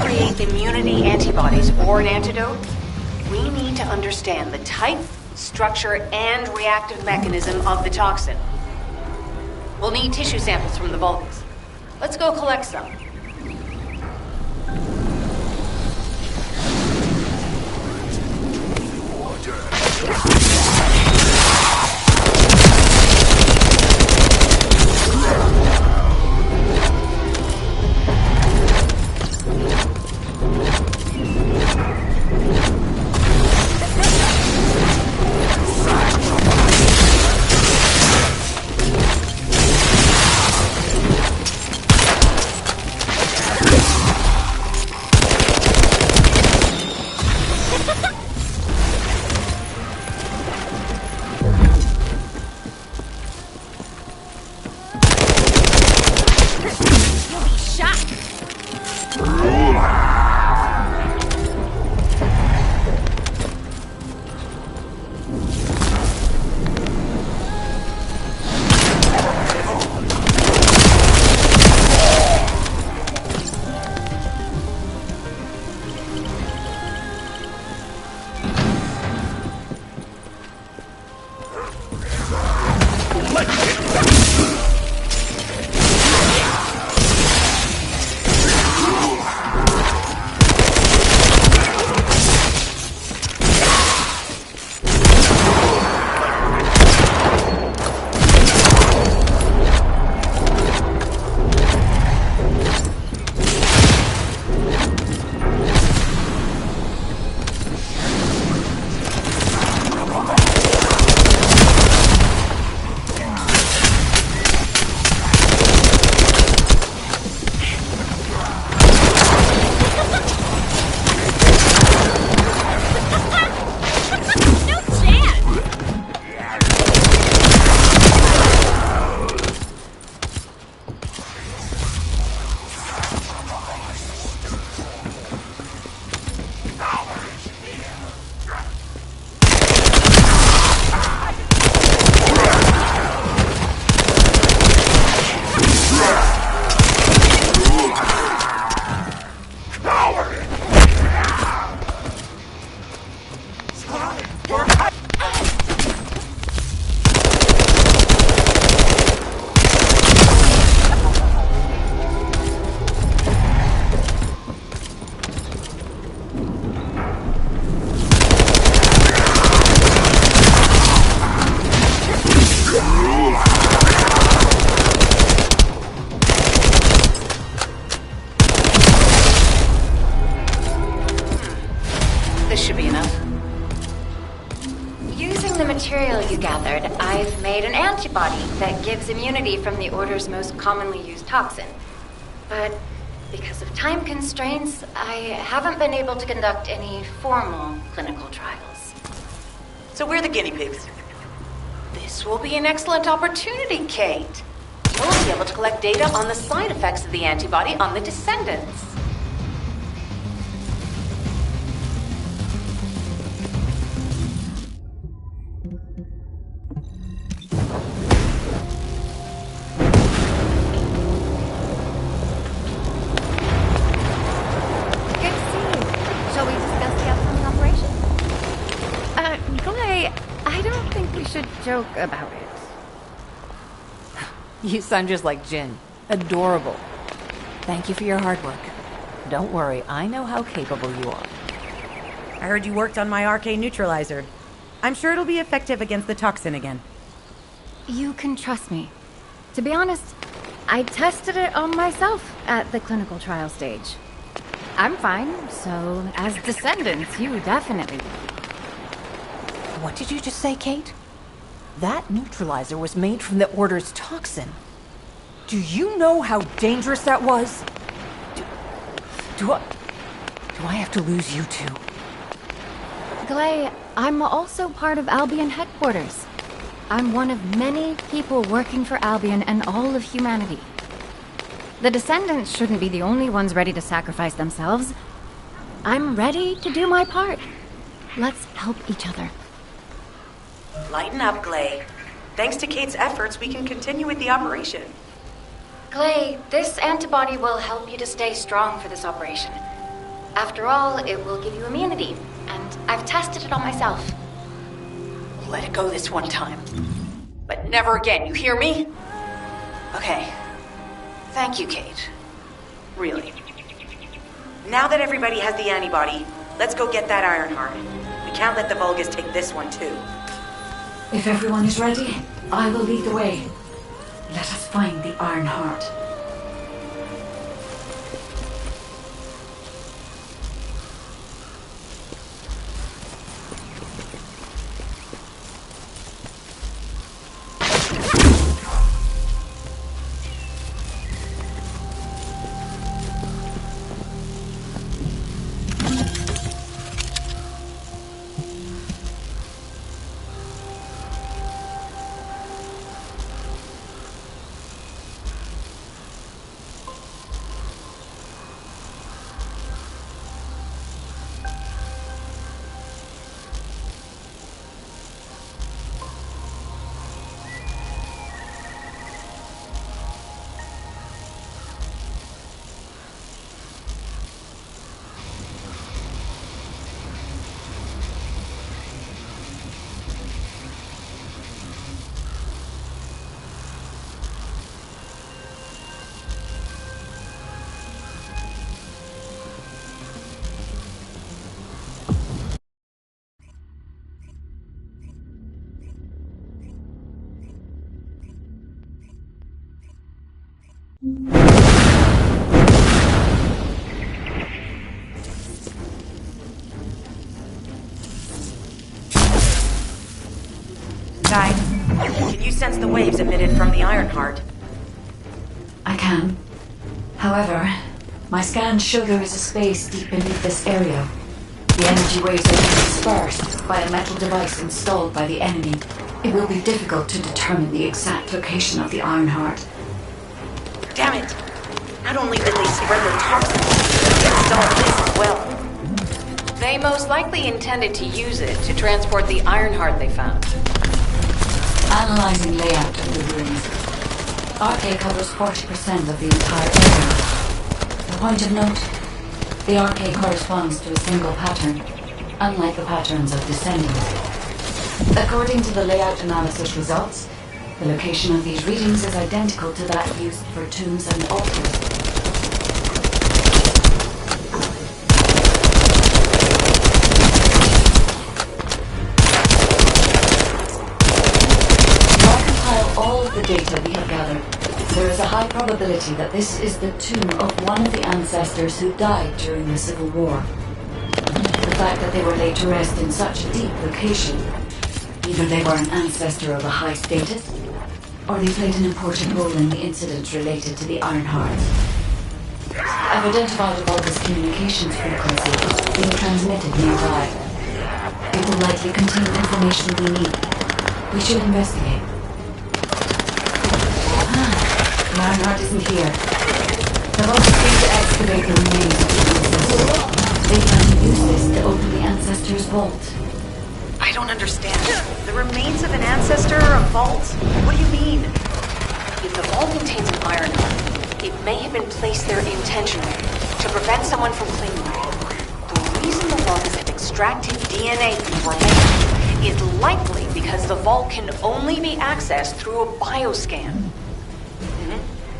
create immunity antibodies or an antidote, we need to understand the type, structure, and reactive mechanism of the toxin. We'll need tissue samples from the Vulcans. Let's go collect some. This should be enough. Using the material you gathered, I've made an antibody that gives immunity from the Order's most commonly used toxin. But because of time constraints, I haven't been able to conduct any formal clinical trials. So we're the guinea pigs. This will be an excellent opportunity, Kate. You'll be able to collect data on the side effects of the antibody on the Descendants. Joke about it. You sound just like Jin. Adorable. Thank you for your hard work. Don't worry, I know how capable you are. I heard you worked on my RK neutralizer. I'm sure it'll be effective against the toxin again. You can trust me. To be honest, I tested it on myself at the clinical trial stage. I'm fine, so as Descendants, you definitely will. What did you just say, Kate? That neutralizer was made from the Order's toxin. Do you know how dangerous that was? Do I have to lose you too? Glay, I'm also part of Albion headquarters. I'm one of many people working for Albion and all of humanity. The Descendants shouldn't be the only ones ready to sacrifice themselves. I'm ready to do my part. Let's help each other. Lighten up, Glay. Thanks to Kate's efforts, we can continue with the operation. Glay, this antibody will help you to stay strong for this operation. After all, it will give you immunity, and I've tested it on myself. Let it go this one time. But never again, you hear me? Okay. Thank you, Kate. Really. Now that everybody has the antibody, let's go get that Ironheart. We can't let the Vulgus take this one, too. If everyone is ready, I will lead the way. Let us find the Ironheart. Guy, can you sense the waves emitted from the Ironheart? I can. However, my scans show there is a space deep beneath this area. The energy waves are being dispersed by a metal device installed by the enemy. It will be difficult to determine the exact location of the Ironheart. Damn it! Not only did they spread their toxins, they installed this as well. They most likely intended to use it to transport the Ironheart they found. Analyzing layout of the ruins. RK covers 40% of the entire area. A point of note, the RK corresponds to a single pattern, unlike the patterns of Descendants. According to the layout analysis results, the location of these readings is identical to that used for tombs and altars. The data we have gathered, there is a high probability that this is the tomb of one of the ancestors who died during the Civil War. The fact that they were laid to rest in such a deep location, either they were an ancestor of a high status, or they played an important role in the incidents related to the Ironheart. I've identified a Vulgus communications frequency being transmitted nearby. It will likely contain information we need. We should investigate. The Ironheart isn't here. The Vulgus need to excavate the remains of the ancestors. They plan to use this to open the ancestor's vault. I don't understand. The remains of an ancestor or a vault? What do you mean? If the vault contains an Ironheart, it may have been placed there intentionally to prevent someone from claiming it. The reason the Vulgus have extracted DNA from the remains is likely because the vault can only be accessed through a bioscan.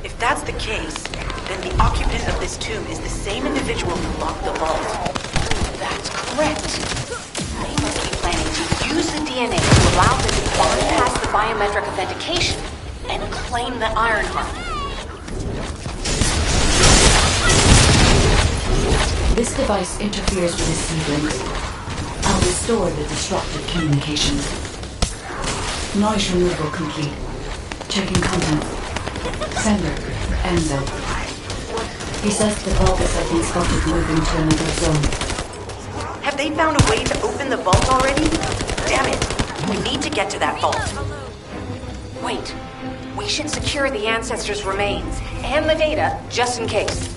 If that's the case, then the occupant of this tomb is the same individual who locked the vault. That's correct. They must be planning to use the DNA to allow them to bypass the biometric authentication and claim the Ironheart. This device interferes with the seedlings. I'll restore the disrupted communications. Noise removal complete. Checking contents. Sender, Enzo. He says the Vulgus have been spotted moving to another zone. Have they found a way to open the vault already? Damn it! We need to get to that vault. Wait. We should secure the ancestors' remains and the data just in case.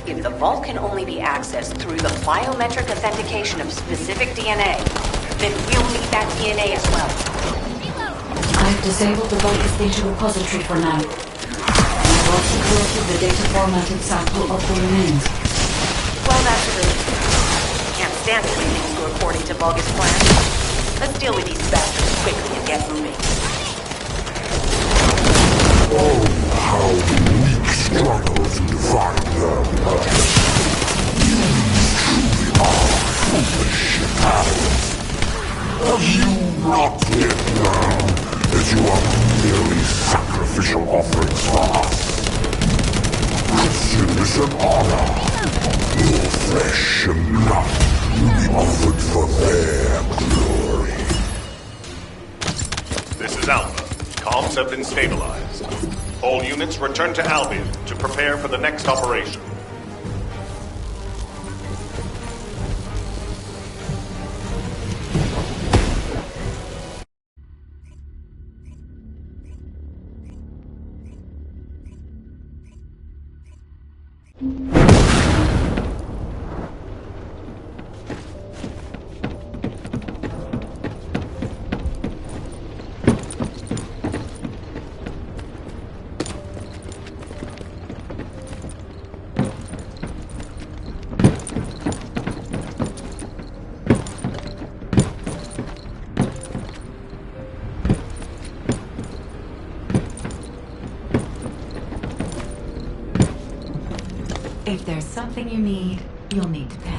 If the vault can only be accessed through the biometric authentication of specific DNA, then we'll need that DNA as well. I've disabled the Vulgus data repository for now. I've also collected the data formatted sample of the remains. Well, naturally, can't stand it when things go according to Vulgus' plan. Let's deal with these bastards quickly and get moving. Oh, how weak struggles to find their purpose. You truly are foolish cowards. Have you not yet learned that you are merely sacrificial offerings for us? Christianness and honor, your flesh and blood will be offered for their glory. This is Alpha. Comms have been stabilized. All units return to Albion to prepare for the next operation. If there's something you need, you'll need to pay.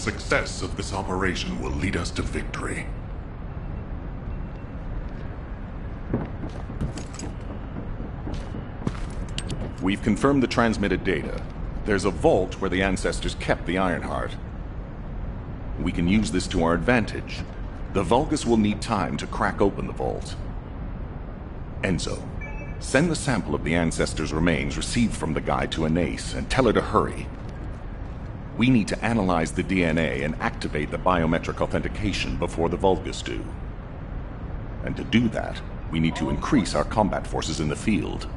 success of this operation will lead us to victory. We've confirmed the transmitted data. There's a vault where the ancestors kept the Ironheart. We can use this to our advantage. The Vulgus will need time to crack open the vault. Enzo, send the sample of the ancestors' remains received from the guide to Anais and tell her to hurry. We need to analyze the DNA and activate the biometric authentication before the Vulgus do. And to do that, we need to increase our combat forces in the field.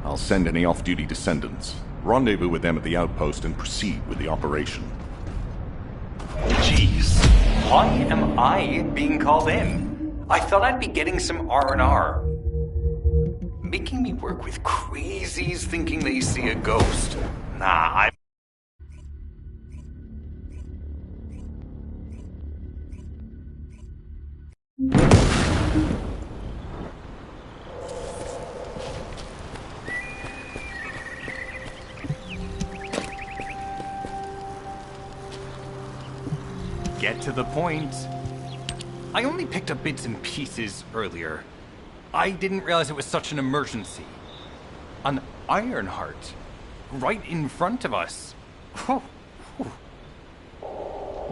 I'll send any off-duty descendants, rendezvous with them at the outpost, and proceed with the operation. Jeez, why am I being called in? I thought I'd be getting some R&R. Making me work with crazies thinking they see a ghost. Nah, I'm... Get to the point. I only picked up bits and pieces earlier. I didn't realize it was such an emergency. An Ironheart. Right in front of us. Whew. Whew.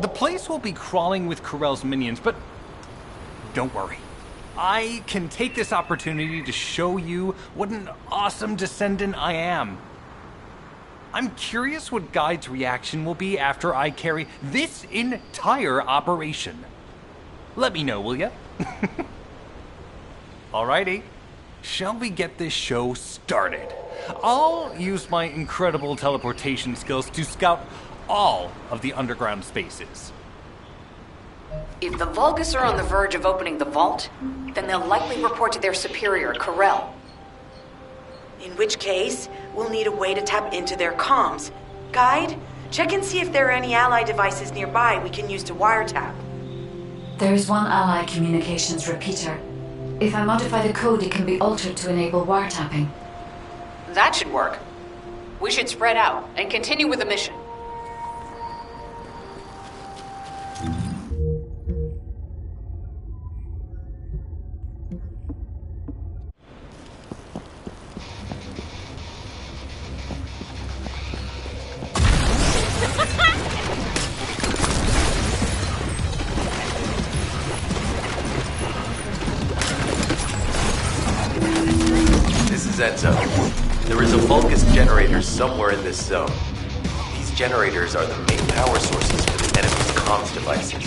The place will be crawling with Corell's minions, but don't worry. I can take this opportunity to show you what an awesome descendant I am. I'm curious what Guide's reaction will be after I carry this entire operation. Let me know, will ya? Alrighty. Shall we get this show started? I'll use my incredible teleportation skills to scout all of the underground spaces. If the Vulgus are on the verge of opening the vault, then they'll likely report to their superior, Corell. In which case, we'll need a way to tap into their comms. Guide, check and see if there are any ally devices nearby we can use to wiretap. There is one ally communications repeater. If I modify the code, it can be altered to enable wiretapping. That should work. We should spread out and continue with the mission. Enzo. There is a Vulgus generator somewhere in this zone. These generators are the main power sources for the enemy's comms devices.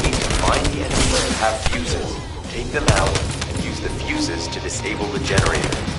We need to find the enemy and have fuses, take them out, and use the fuses to disable the generator.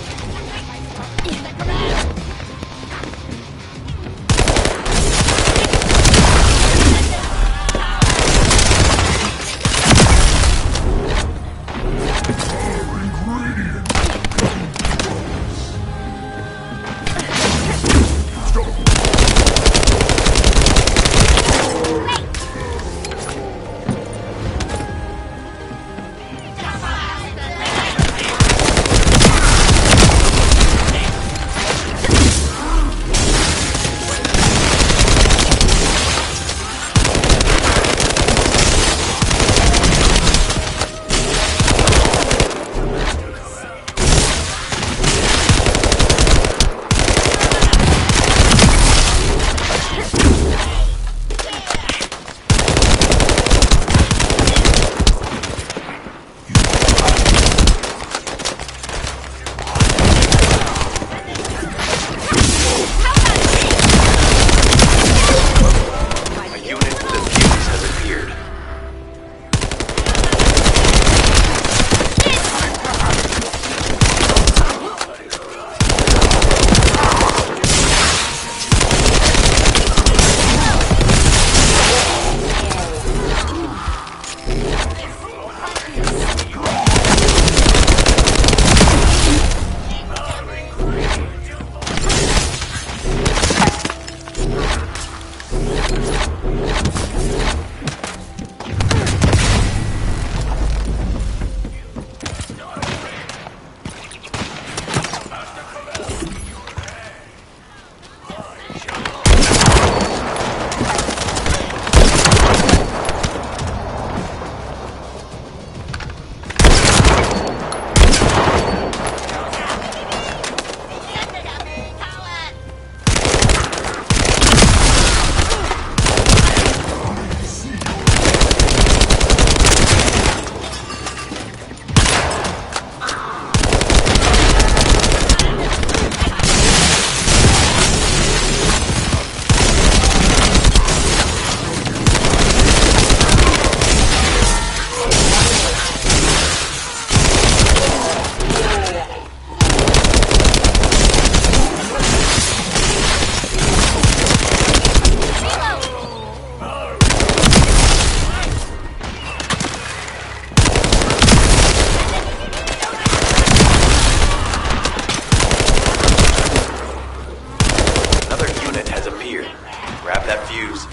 that fuse.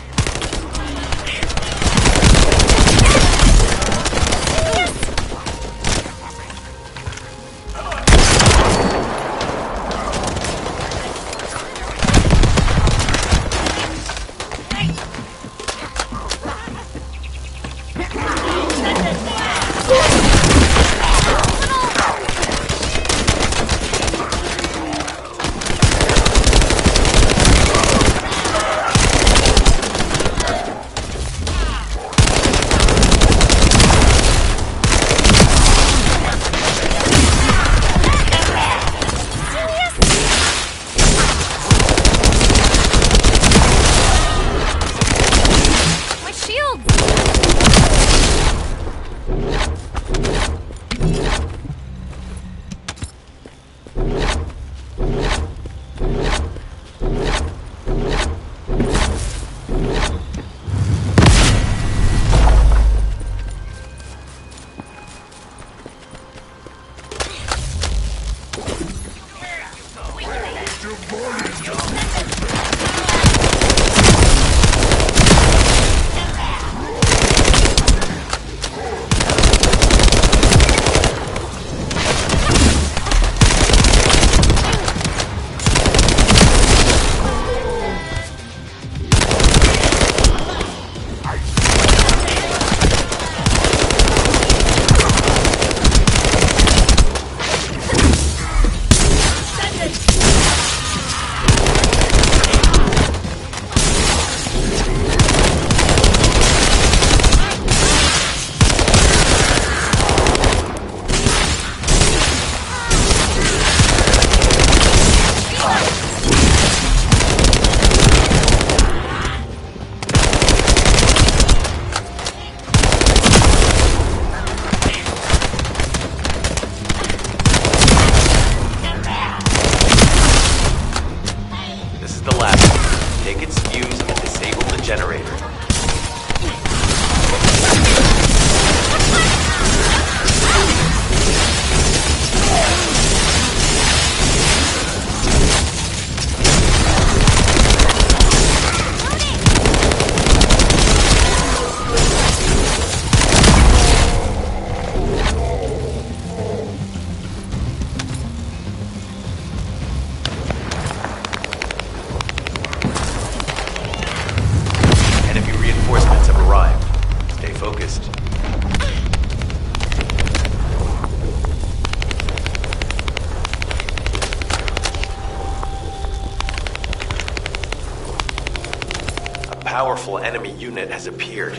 Powerful enemy unit has appeared.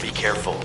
Be careful.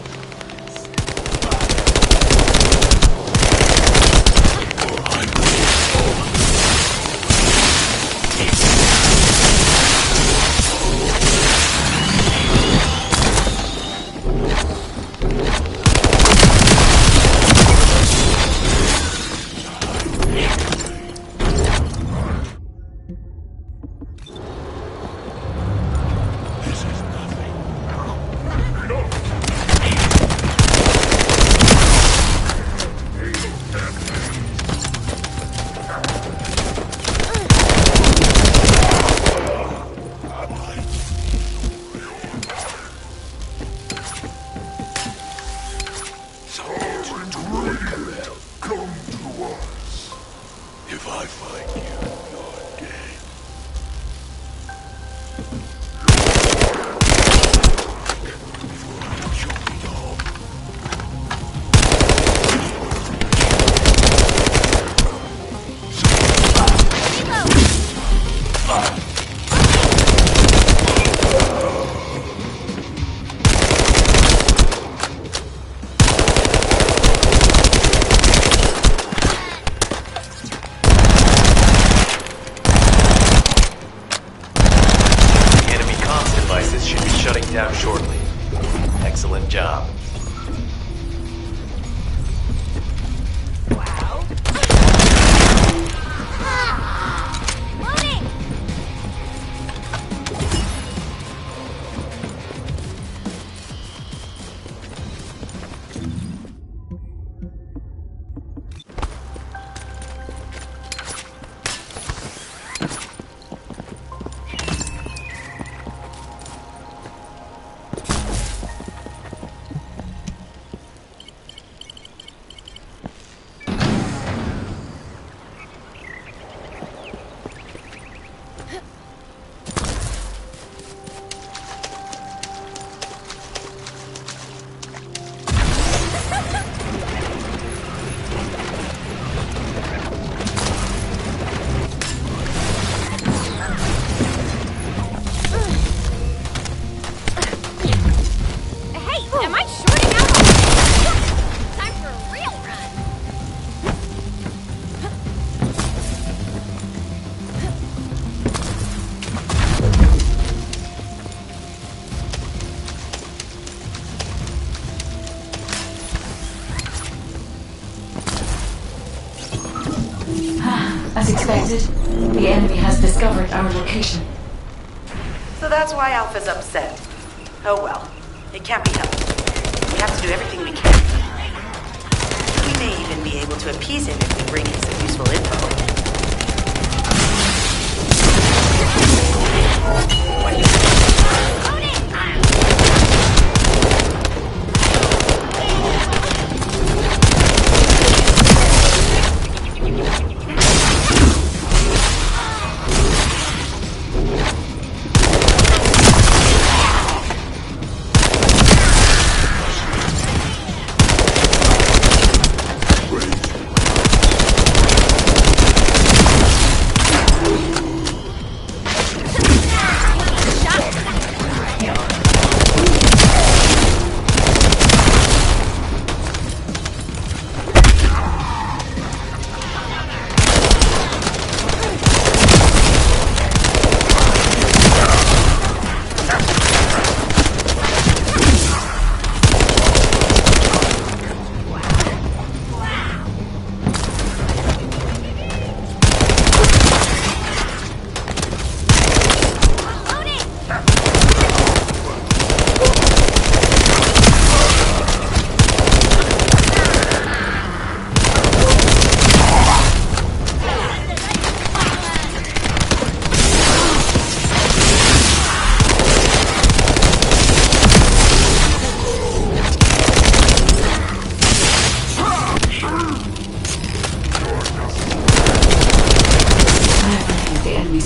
Down shortly. Excellent job. Wow. Loading. expected, the enemy has discovered our location. So that's why Alpha's upset. Oh well, it can't be helped. We have to do everything we can. We may even be able to appease him if we bring him some useful info.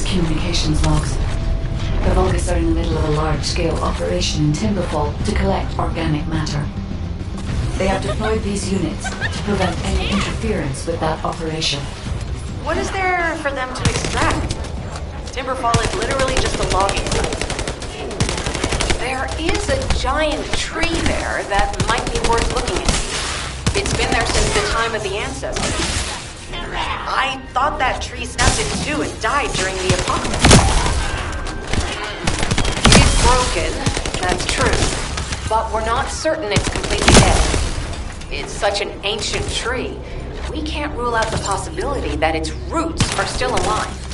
Communications logs. The Vulgus are in the middle of a large-scale operation in Timberfall to collect organic matter. They have deployed these units to prevent any interference with that operation. What is there for them to extract? Timberfall is literally just a logging site. There is a giant tree there that might be worth looking at. It's been there since the time of the ancestors. I thought that tree snapped in two and died during the apocalypse. It's broken, that's true. But we're not certain it's completely dead. It's such an ancient tree, we can't rule out the possibility that its roots are still alive.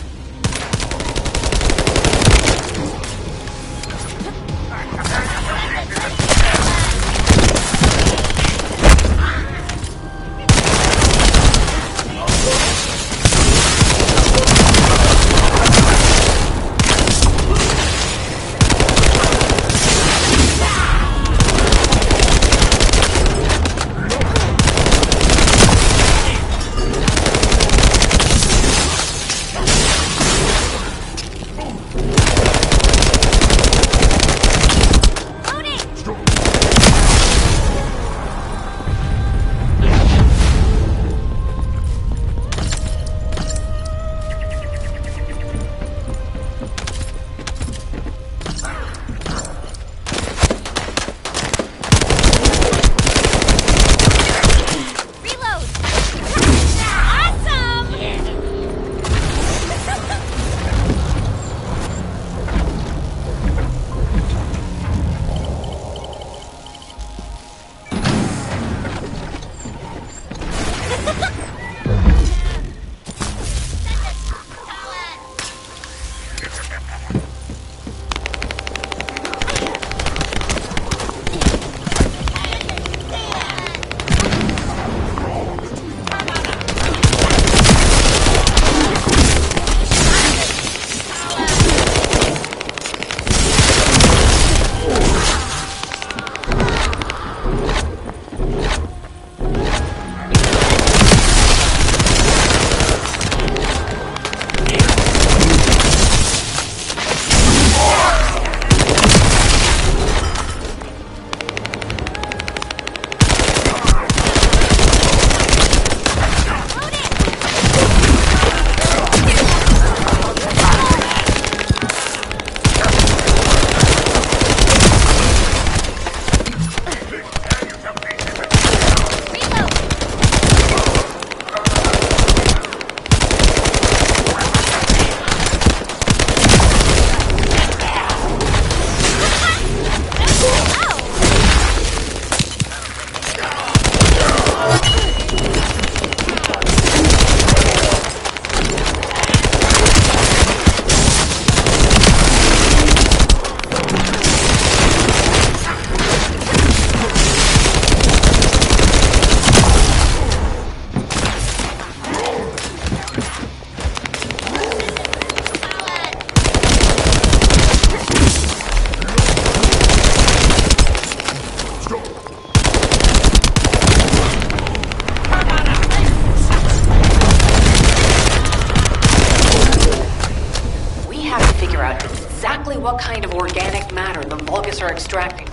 figure out exactly what kind of organic matter the Vulgus are extracting.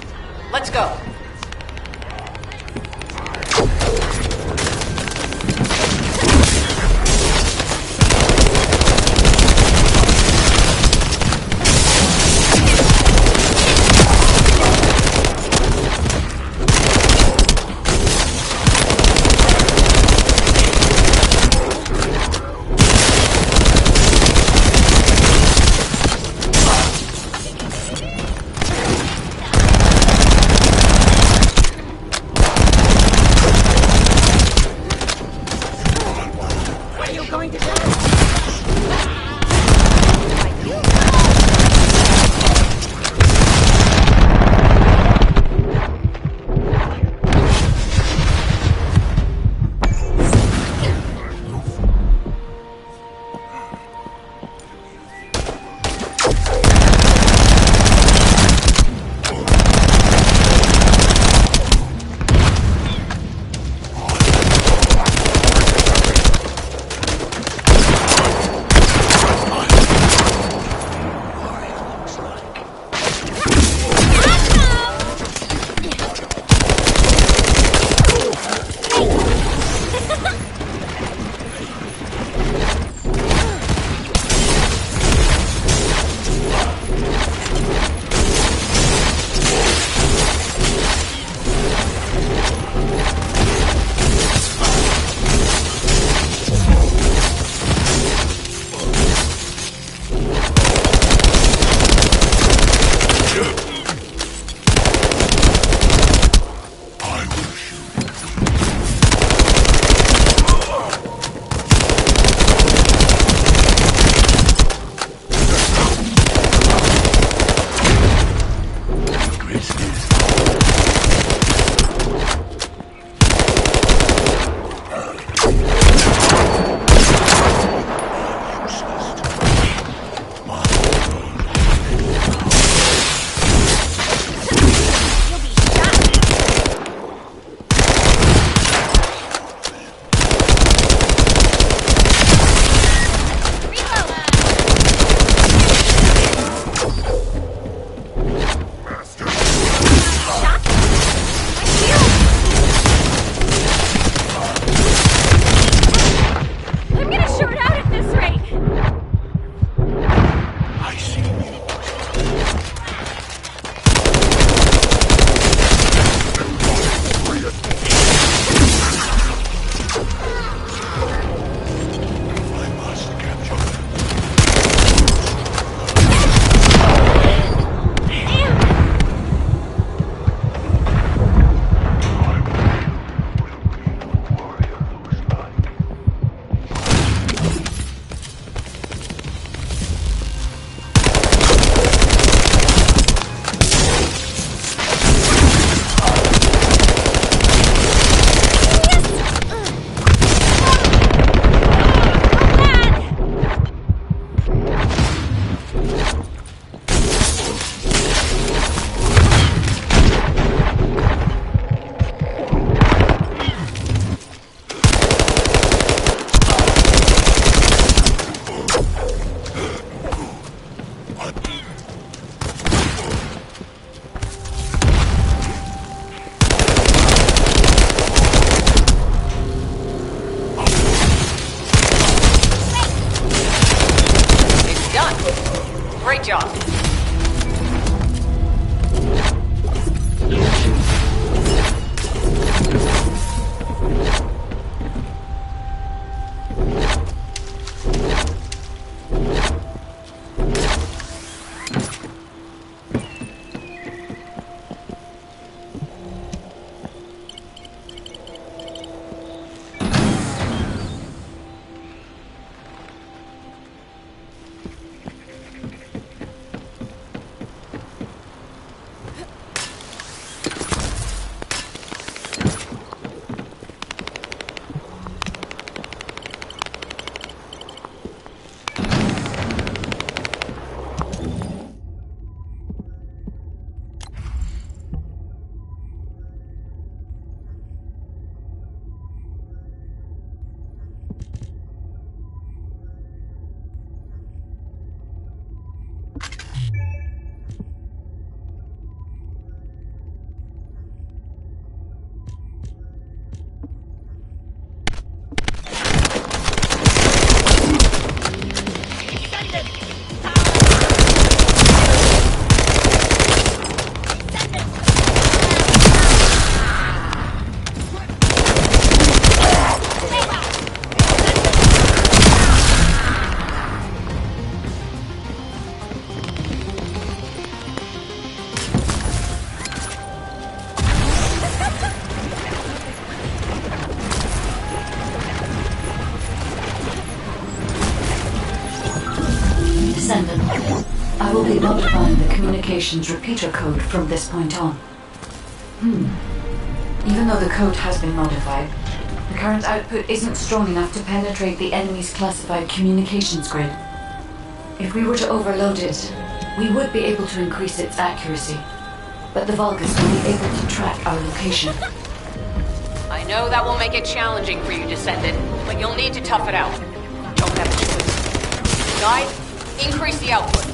Let's go. Great job. I will be modifying the communications repeater code from this point on. Even though the code has been modified, the current output isn't strong enough to penetrate the enemy's classified communications grid. If we were to overload it, we would be able to increase its accuracy, but the Vulgus will be able to track our location. I know that will make it challenging for you, Descendant, but you'll need to tough it out. Don't have a choice. Guide, increase the output.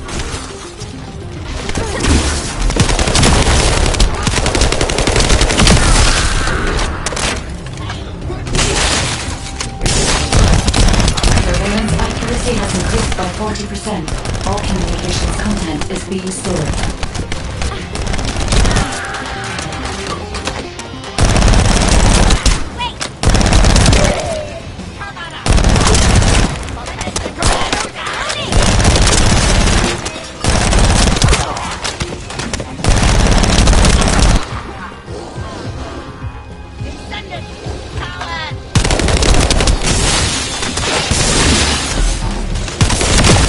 Surveillance accuracy has increased by 40%. All communications content is being stored.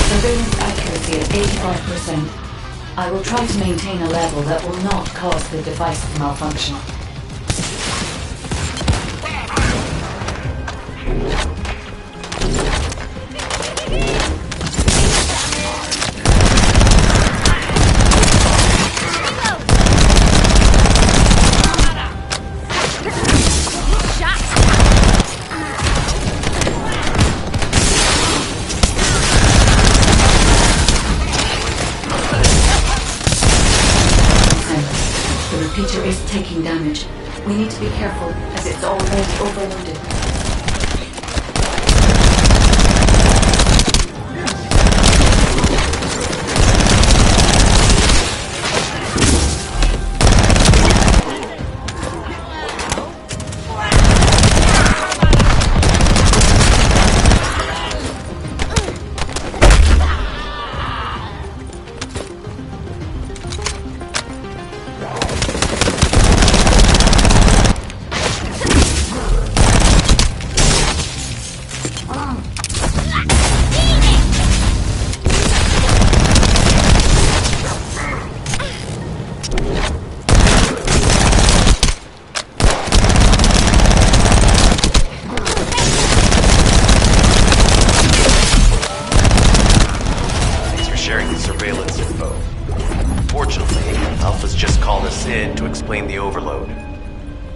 Surveillance accuracy at 85%. I will try to maintain a level that will not cause the device to malfunction. The repeater is taking damage. We need to be careful, as it's already overloaded. Explain the overload.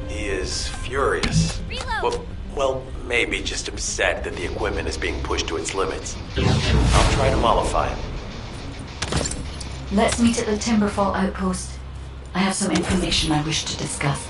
He is furious. Well, maybe just upset that the equipment is being pushed to its limits. I'll try to mollify him. Let's meet at the Timberfall outpost. I have some information I wish to discuss.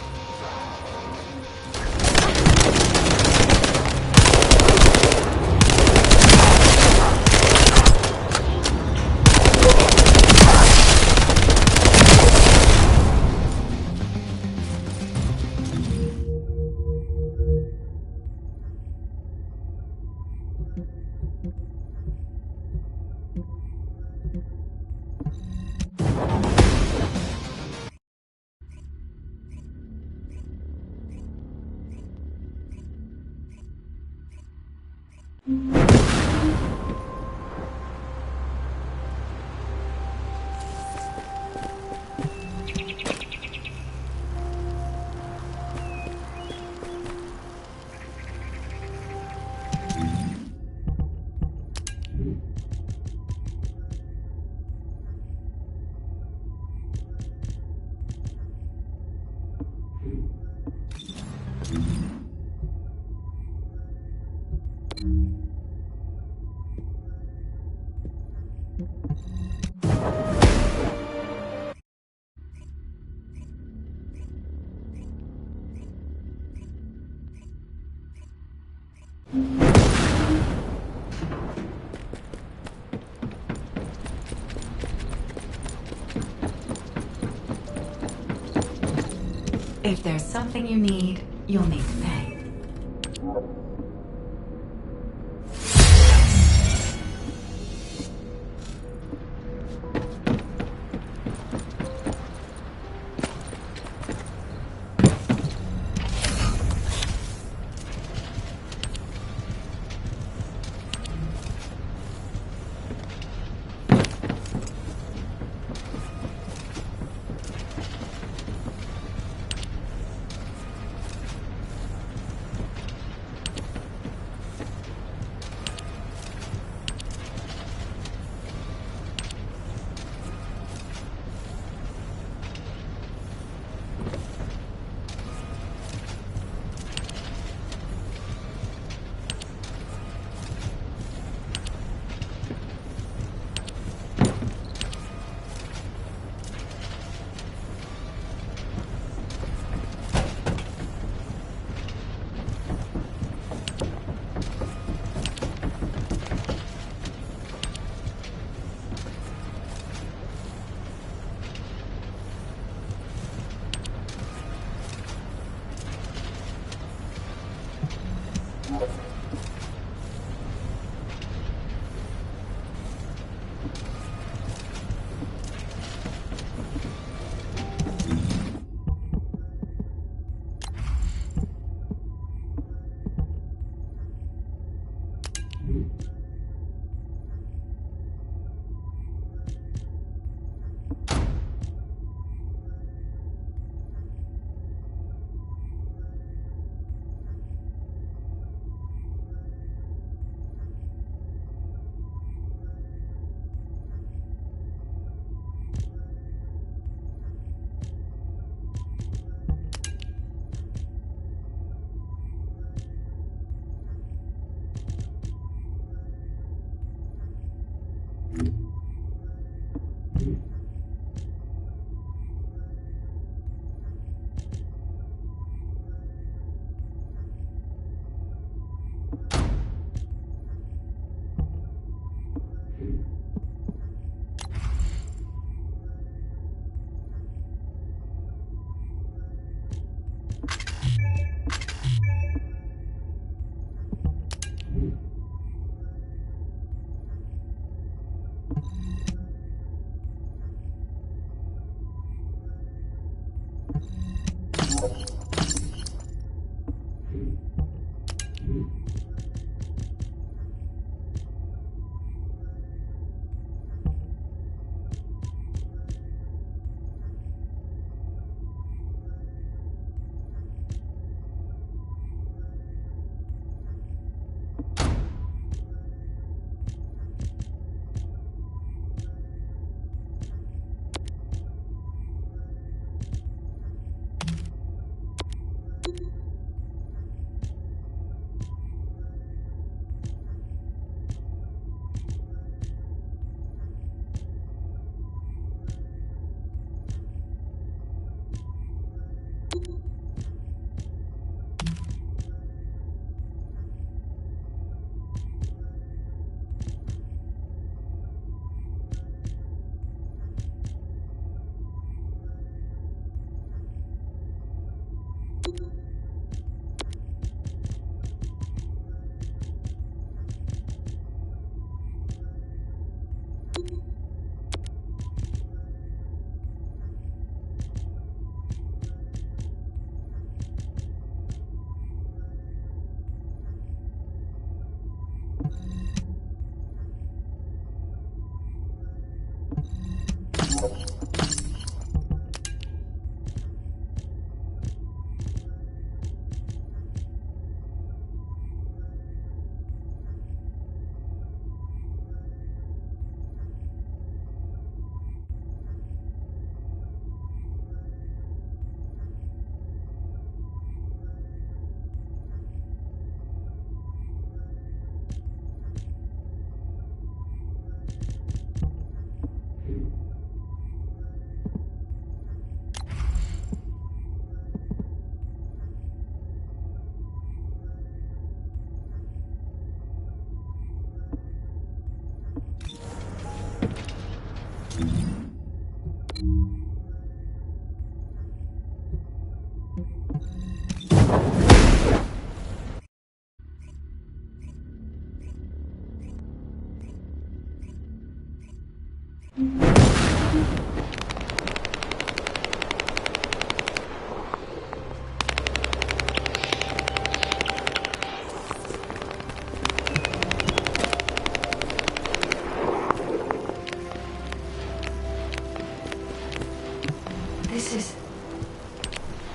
If there's something you need, you'll need to pay.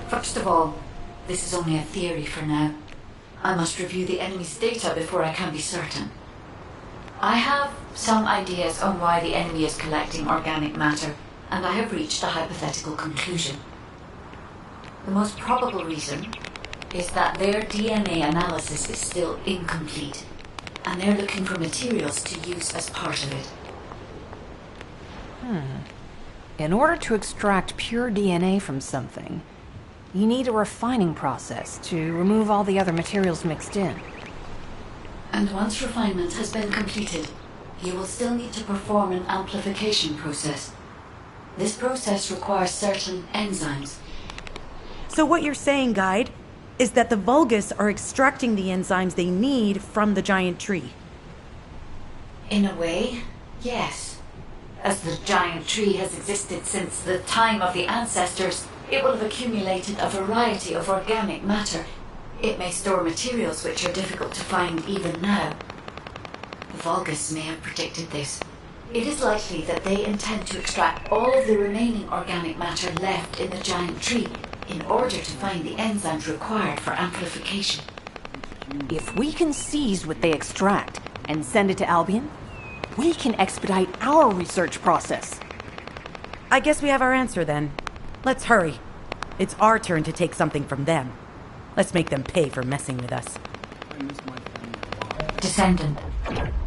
First of all, this is only a theory for now. I must review the enemy's data before I can be certain. I have some ideas on why the enemy is collecting organic matter, and I have reached a hypothetical conclusion. The most probable reason is that their DNA analysis is still incomplete, and they're looking for materials to use as part of it. In order to extract pure DNA from something, you need a refining process to remove all the other materials mixed in. And once refinement has been completed, you will still need to perform an amplification process. This process requires certain enzymes. So what you're saying, Guide, is that the Vulgus are extracting the enzymes they need from the giant tree. In a way, yes. As the giant tree has existed since the time of the ancestors, it will have accumulated a variety of organic matter. It may store materials which are difficult to find even now. The Vulgus may have predicted this. It is likely that they intend to extract all of the remaining organic matter left in the giant tree in order to find the enzymes required for amplification. If we can seize what they extract and send it to Albion, we can expedite our research process. I guess we have our answer then. Let's hurry. It's our turn to take something from them. Let's make them pay for messing with us. Descendant,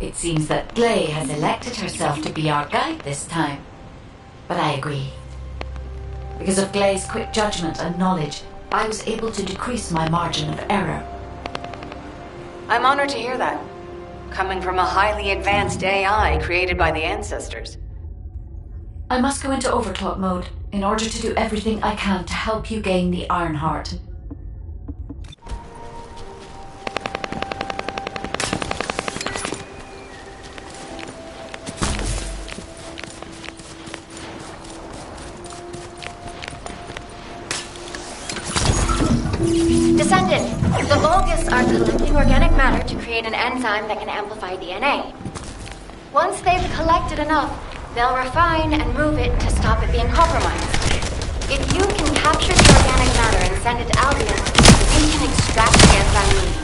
it seems that Glay has elected herself to be our guide this time. but I agree. Because of Glay's quick judgment and knowledge, I was able to decrease my margin of error. I'm honored to hear that. Coming from a highly advanced AI created by the ancestors. I must go into overclock mode in order to do everything I can to help you gain the Iron Heart. Descendant, the Vulgus are collecting organic matter to create an enzyme that can amplify DNA. Once they've collected enough, they'll refine and move it to stop it being compromised. If you can capture the organic matter and send it to Albion, we can extract the enzyme we need.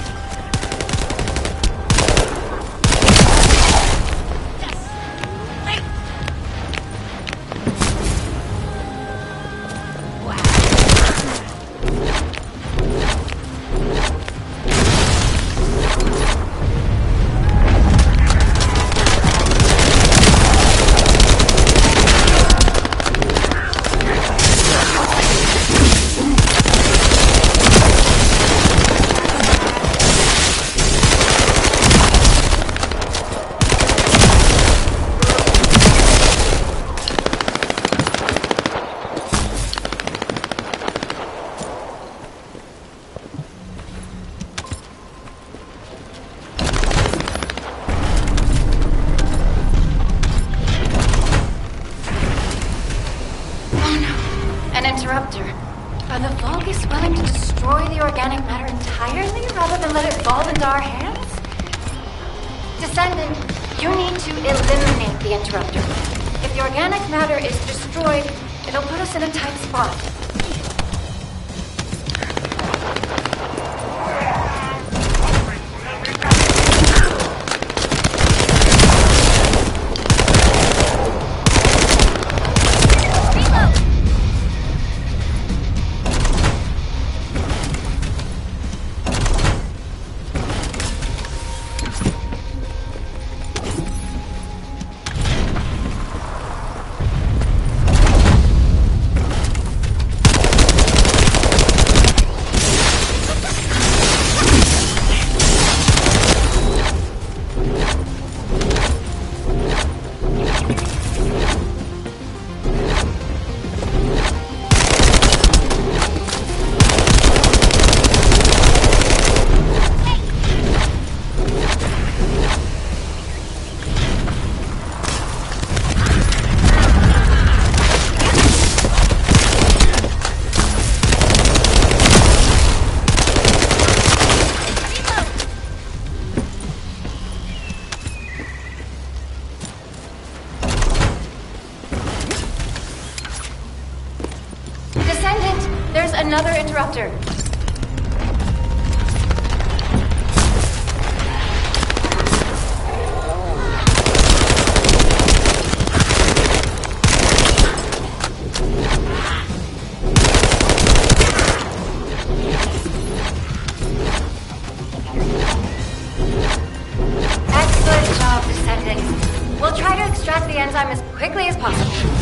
Interrupter. Are the Vulgus willing to destroy the organic matter entirely rather than let it fall into our hands? Descendant, you need to eliminate the interrupter. If the organic matter is destroyed, it'll put us in a tight spot. There's another interrupter. Excellent job, Descendant. We'll try to extract the enzyme as quickly as possible.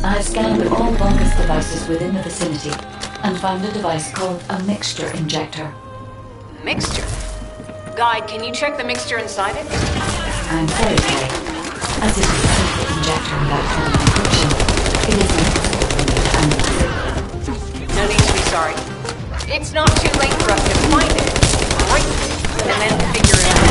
I've scanned all Vulgus devices within the vicinity and found a device called a mixture injector. Mixture? Guide, can you check the mixture inside it? I'm sorry, Kay. As it is a secret injector without further encryption, it is impossible for me to analyze it. No need to be sorry. It's not too late for us to find it, break it, and then figure it out.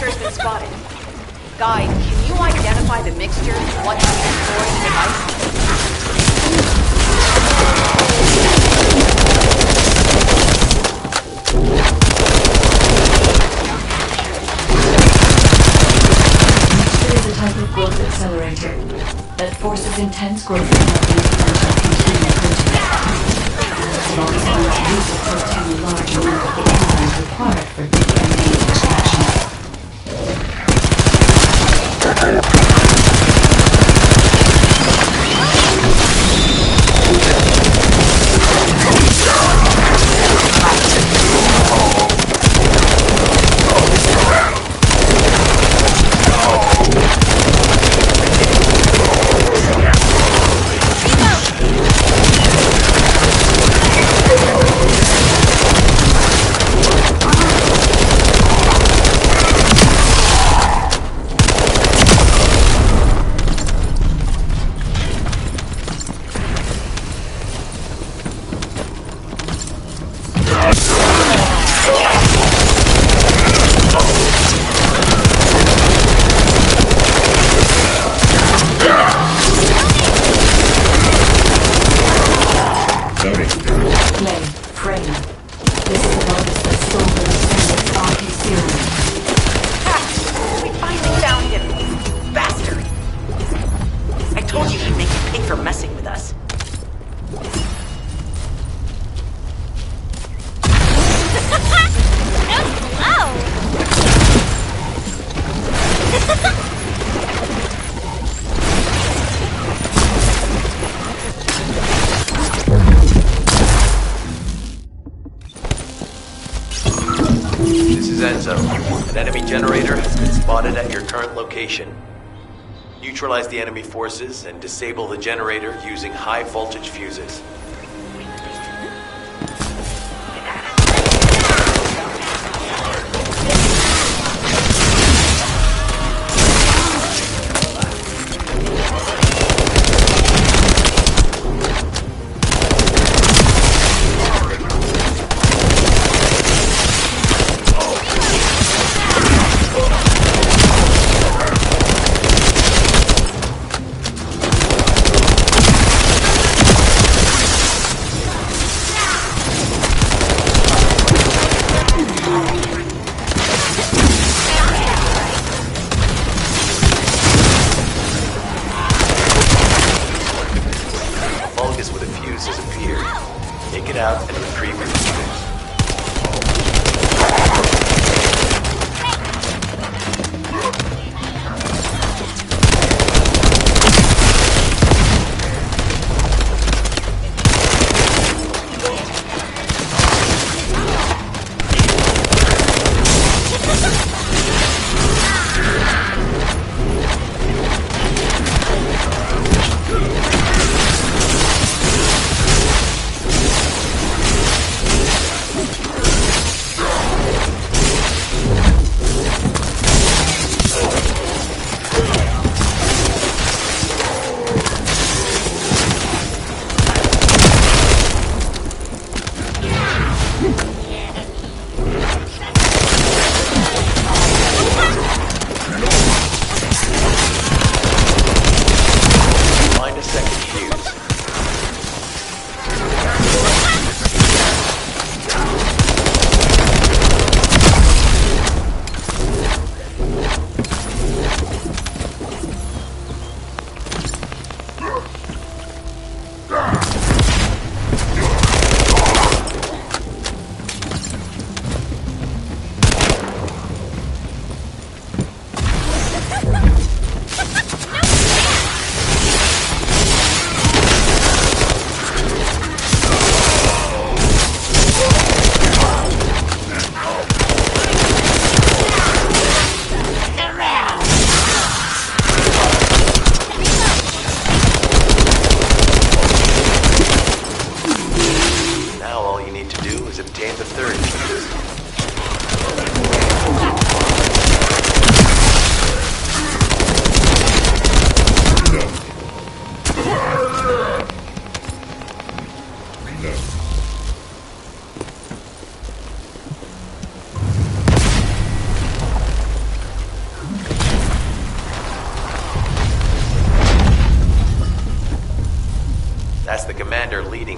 mixture's been spotted. Guide, can you identify the mixture and what's being stored in the device? Mixture is a type of growth accelerator that forces intense growth in healthy potential container proteins. As long as we produce a protein large amount of the enzymes required for DNA extraction. An enemy generator has been spotted at your current location. Neutralize the enemy forces and disable the generator using high voltage fuses.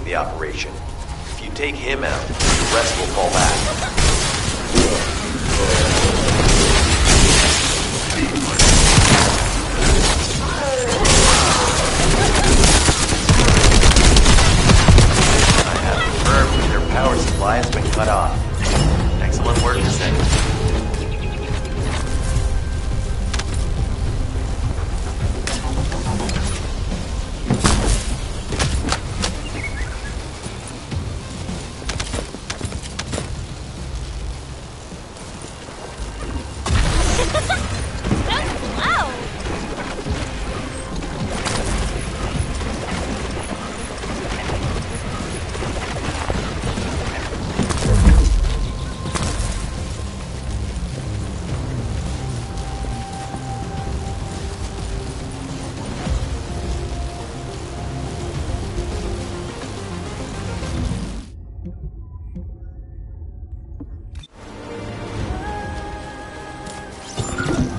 the operation. If you take him out, the rest will fall back. I have confirmed their power supply has been cut off. Excellent work, Descendant.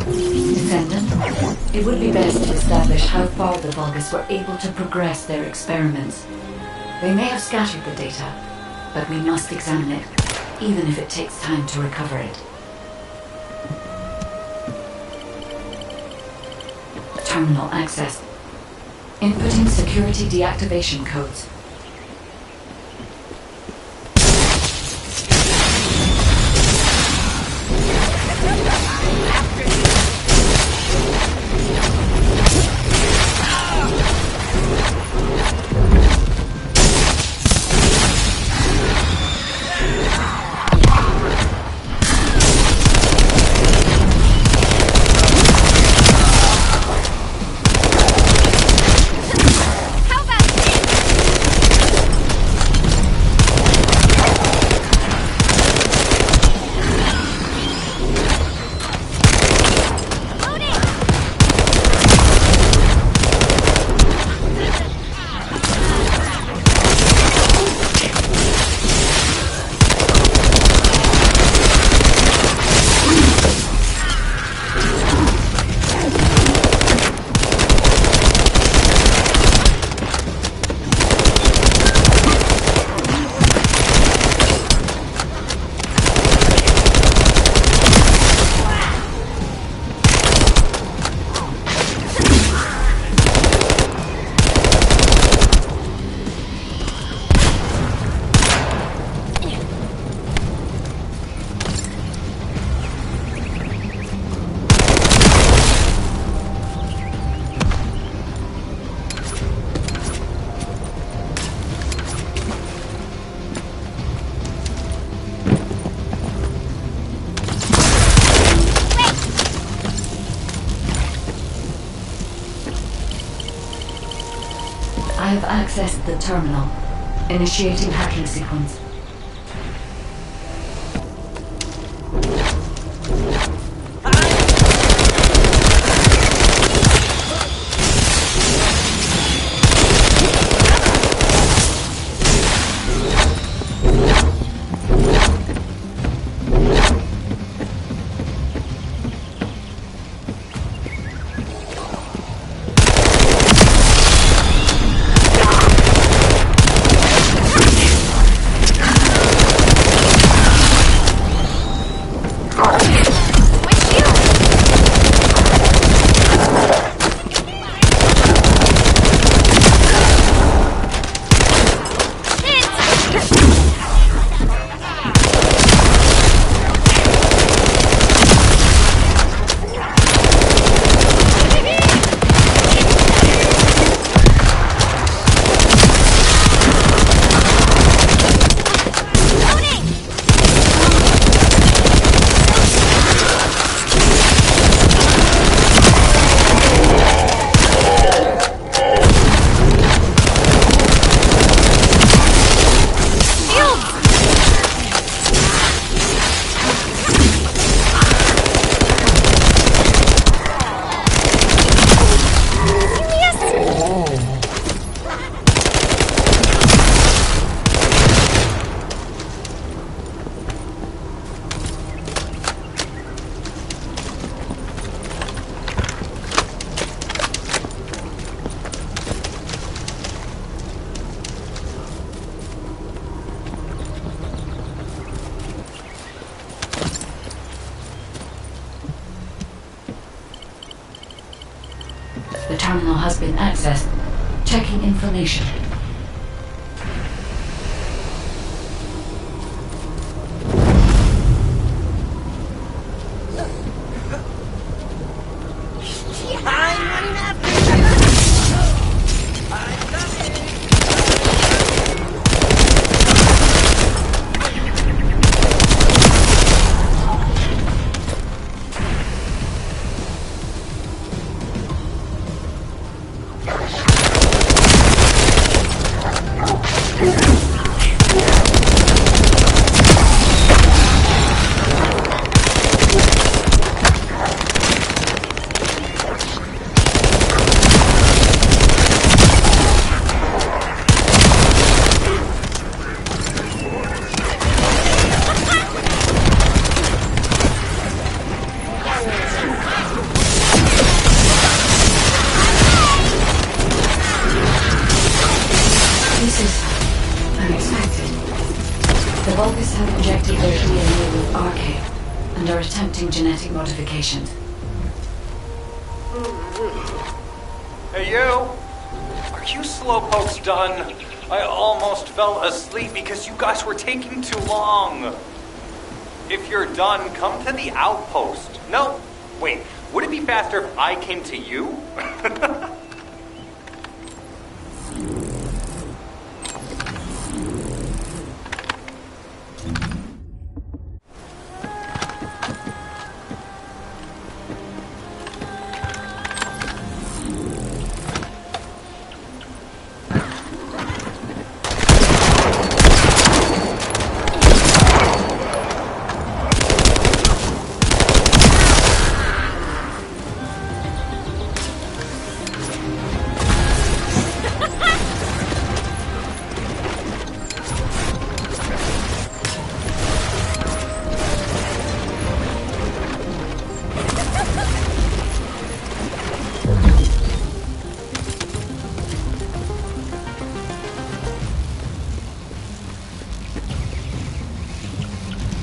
Descendant, it would be best to establish how far the Vulgus were able to progress their experiments. They may have scattered the data, but we must examine it, even if it takes time to recover it. Terminal access. Inputting security deactivation codes. I have accessed the terminal. Initiating hacking sequence. terminal has been accessed. Checking information. This is unexpected. The Vulgus have injected their DNA with RK and are attempting genetic modifications. Hey, you! Are you slowpokes done? I almost fell asleep because you guys were taking too long. If you're done, come to the outpost. No, wait, would it be faster if I came to you?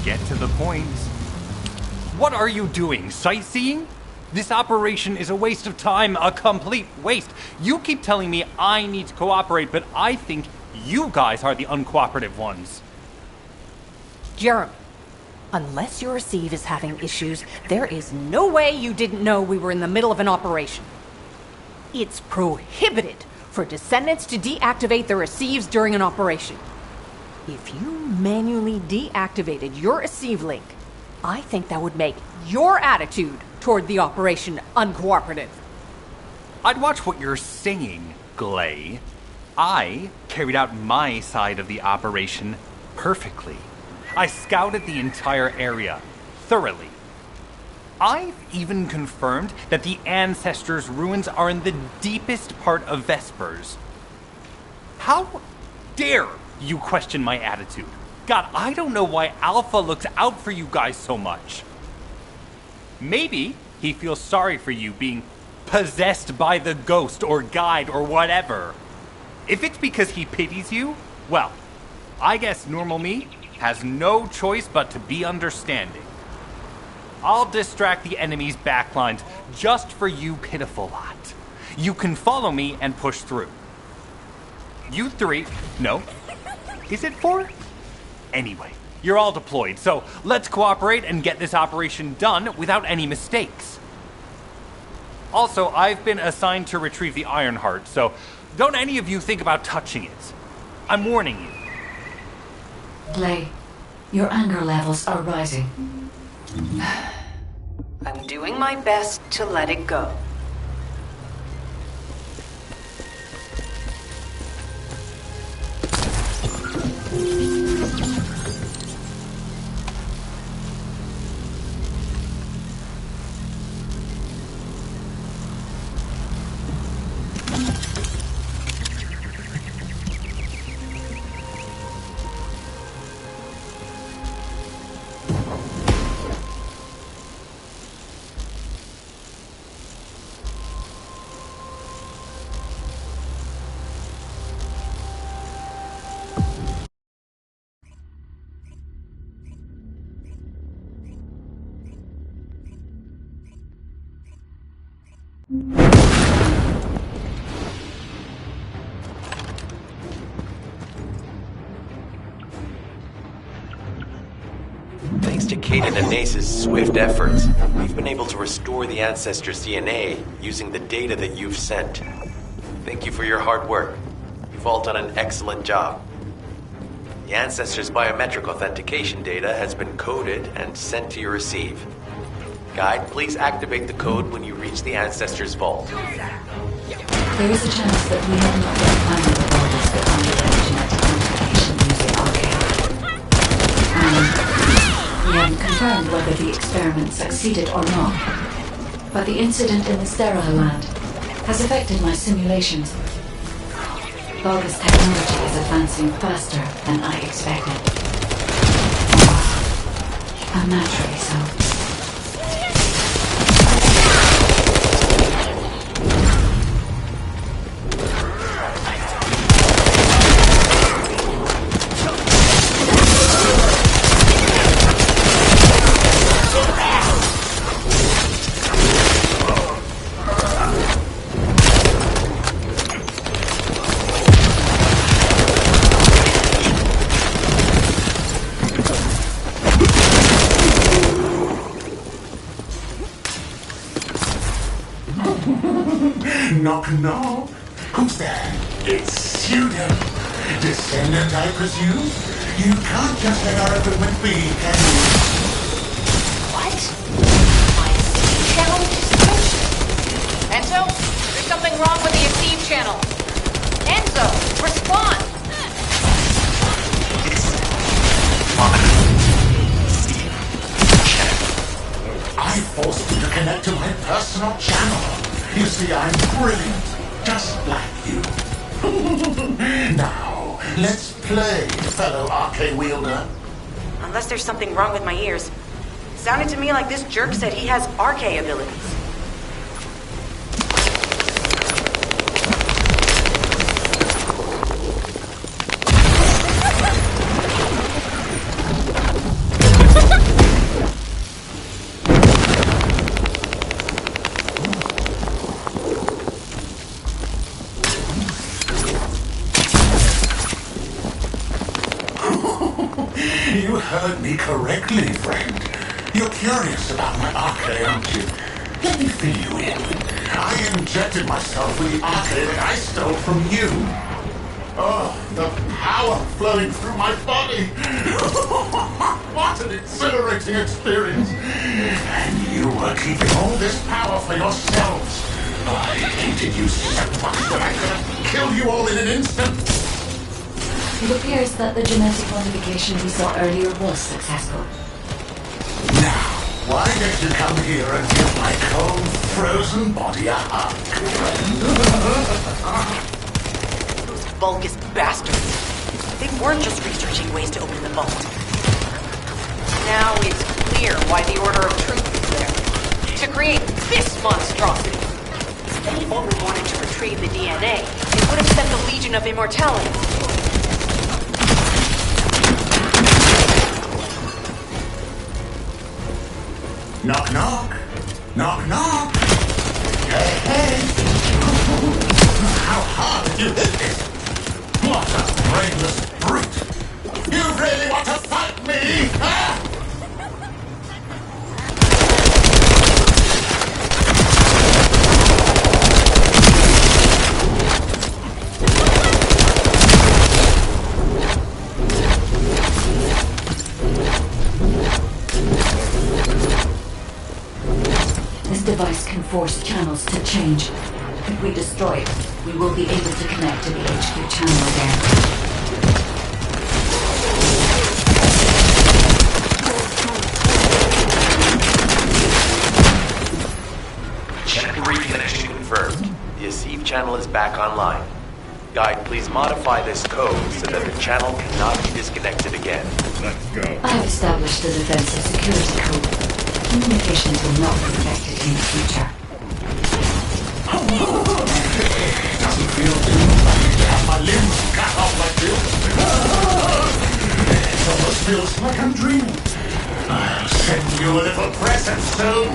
Get to the point. What are you doing? Sightseeing? This operation is a waste of time, a complete waste. You keep telling me I need to cooperate, but I think you guys are the uncooperative ones. Jeremy, unless your receive is having issues, there is no way you didn't know we were in the middle of an operation. It's prohibited for Descendants to deactivate their receives during an operation. If you manually deactivated your receive link, I think that would make your attitude toward the operation uncooperative. I'd watch what you're saying, Glay. I carried out my side of the operation perfectly. I scouted the entire area thoroughly. I've even confirmed that the Ancestors' ruins are in the deepest part of Vespers. How dare you question my attitude? God, I don't know why Alpha looks out for you guys so much. Maybe he feels sorry for you being possessed by the ghost or guide or whatever. If it's because he pities you, well, I guess normal me has no choice but to be understanding. I'll distract the enemy's backlines just for you pitiful lot. You can follow me and push through. You three, no, is it four? Anyway, you're all deployed, so let's cooperate and get this operation done without any mistakes. Also, I've been assigned to retrieve the Ironheart, so don't any of you think about touching it. I'm warning you. Glay, your anger levels are rising. I'm doing my best to let it go. thanks to Kaden and Nace's swift efforts, we've been able to restore the Ancestors' DNA using the data that you've sent. Thank you for your hard work. You've all done an excellent job. The Ancestors' biometric authentication data has been coded and sent to your receive. Guide, please activate the code when you reach the Ancestors' vault. There is a chance that we have not yet found the borders that undergo genetic modification using archaea. We haven't confirmed whether the experiment succeeded or not. But the incident in the sterile land has affected my simulations. Vulgus technology is advancing faster than I expected. Unnaturally so. Knock, knock. Who's there? It's Pseudo. Descendant, I presume? You can't just let our equipment be, can you? What? My channel distortion. Enzo, there's something wrong with the Active channel. Enzo, respond! I forced you to connect to my personal channel. You see, I'm brilliant, just like you. Now, let's play, fellow arcade wielder. Unless there's something wrong with my ears. Sounded to me like this jerk said he has arcade abilities. You heard me correctly, friend. You're curious about my arcade, aren't you? Let me fill you in. I injected myself with the arcade that I stole from you. Oh, the power flowing through my body. What an exhilarating experience. And you were keeping all this power for yourselves. I hated you so much that I could have killed you all in an instant. It appears that the genetic modification we saw earlier was successful. Now, why don't you come here and give my cold, frozen body a hug, friend? Those Vulgus bastards. They weren't just researching ways to open the vault. Now it's clear why the Order of Truth is there. To create this monstrosity. If they only wanted to retrieve the DNA, they would have sent the Legion of Immortality. Knock, knock. Knock, knock. Hey, hey. How hard did you hit this? What a brainless brute. You really want to fight me, huh? This device can force channels to change. If we destroy it, we will be able to connect to the HQ channel again. Channel reconnection confirmed. The Active channel is back online. Guide, please modify this code so that the channel cannot be disconnected again. Let's go. I have established a defensive security code. Communications will not be affected in the future. It doesn't feel too funny to have my limbs cut off like this. It almost feels like I'm dreaming. I'll send you a little present soon.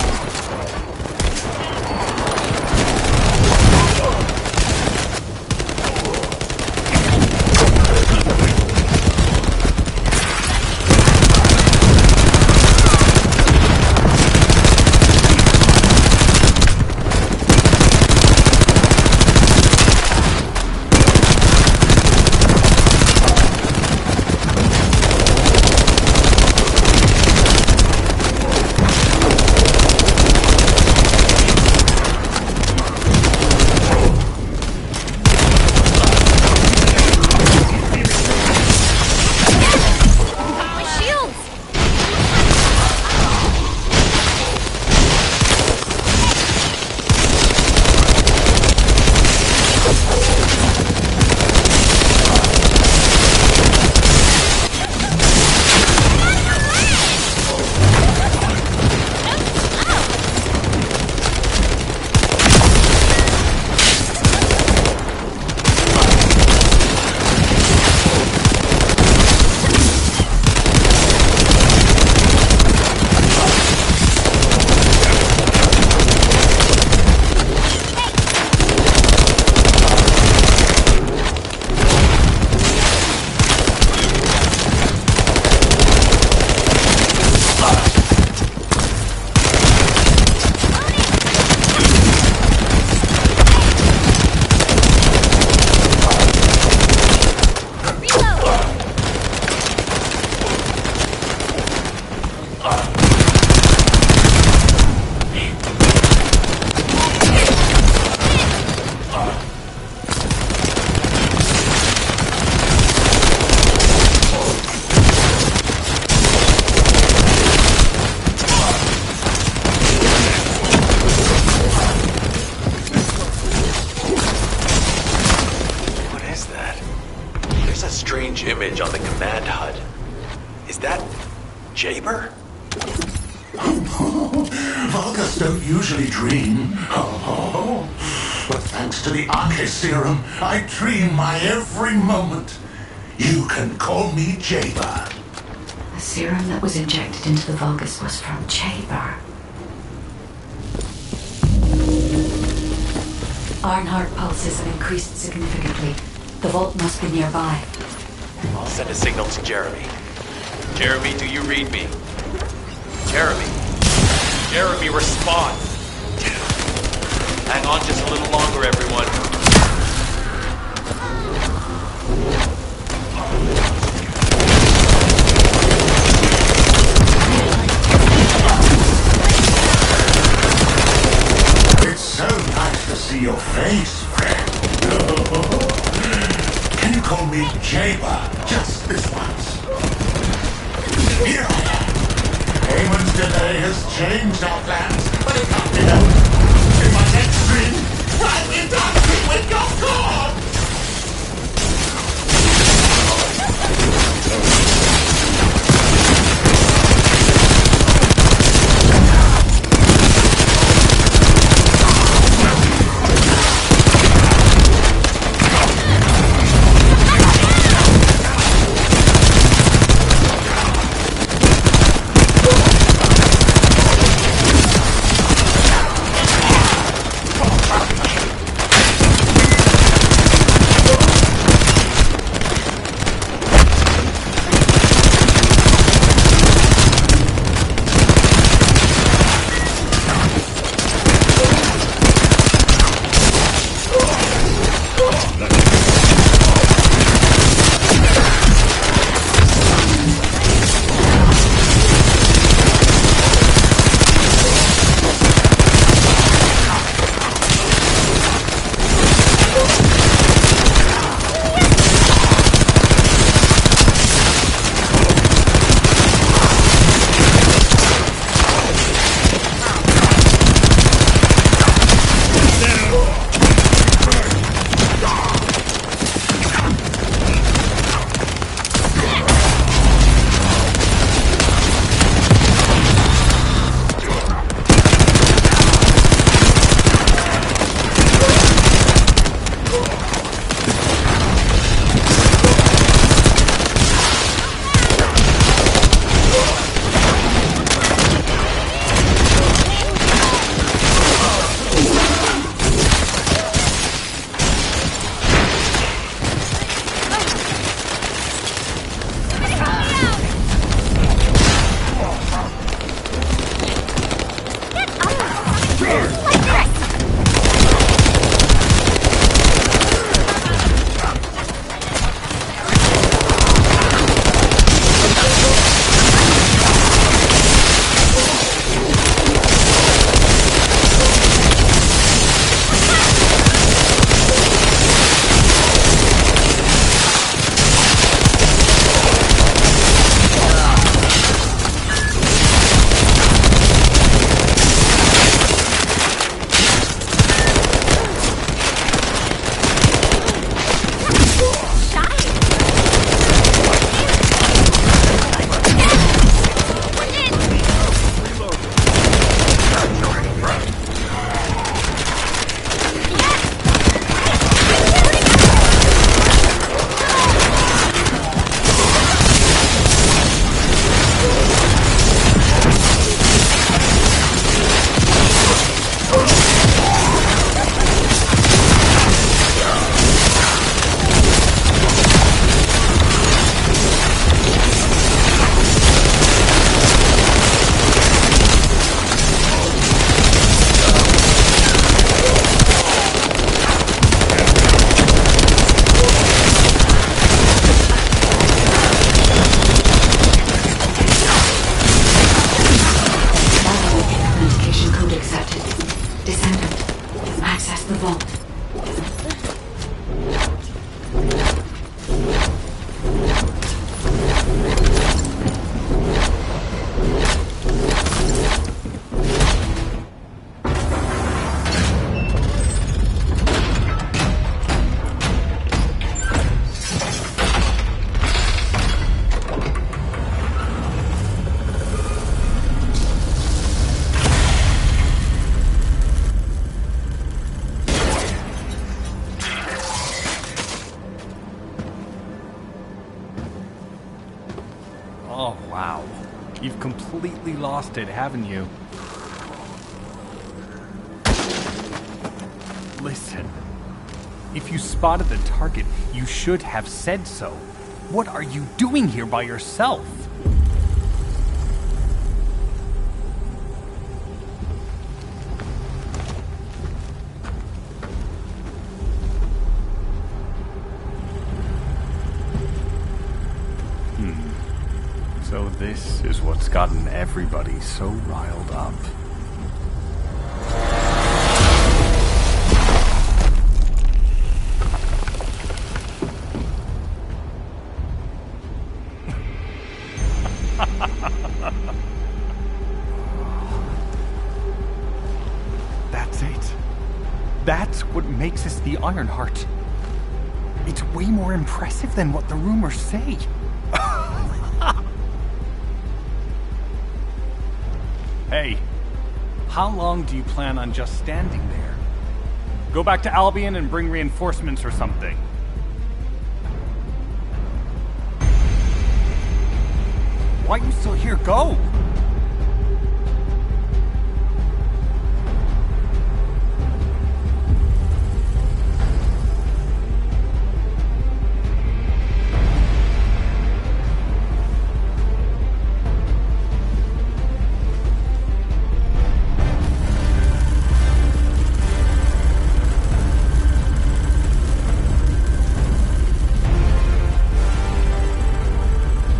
command HUD. Is that Jaber? Vulgus don't usually dream. But thanks to the Arche serum, I dream my every moment. You can call me Jaber. The serum that was injected into the Vulgus was from Jaber. Ironheart pulses have increased significantly. The vault must be nearby. I'll send a signal to Jeremy. Jeremy, do you read me? Jeremy. Jeremy, respond. Hang on just a little longer, everyone. It's so nice to see your face, friend. Can you call me Jaber just this once? Here I am. Haman's delay has changed our plans, but it can't be helped. In my next dream, I'll be dancing with your god! completely lost it, haven't you? Listen, if you spotted the target, you should have said so. What are you doing here by yourself? So this is what's gotten everybody so riled up. That's it. That's what makes us the Ironheart. It's way more impressive than what the rumors say. Hey, how long do you plan on just standing there? Go back to Albion and bring reinforcements or something. Why are you still here? Go!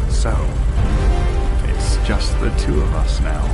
So, it's just the two of us now.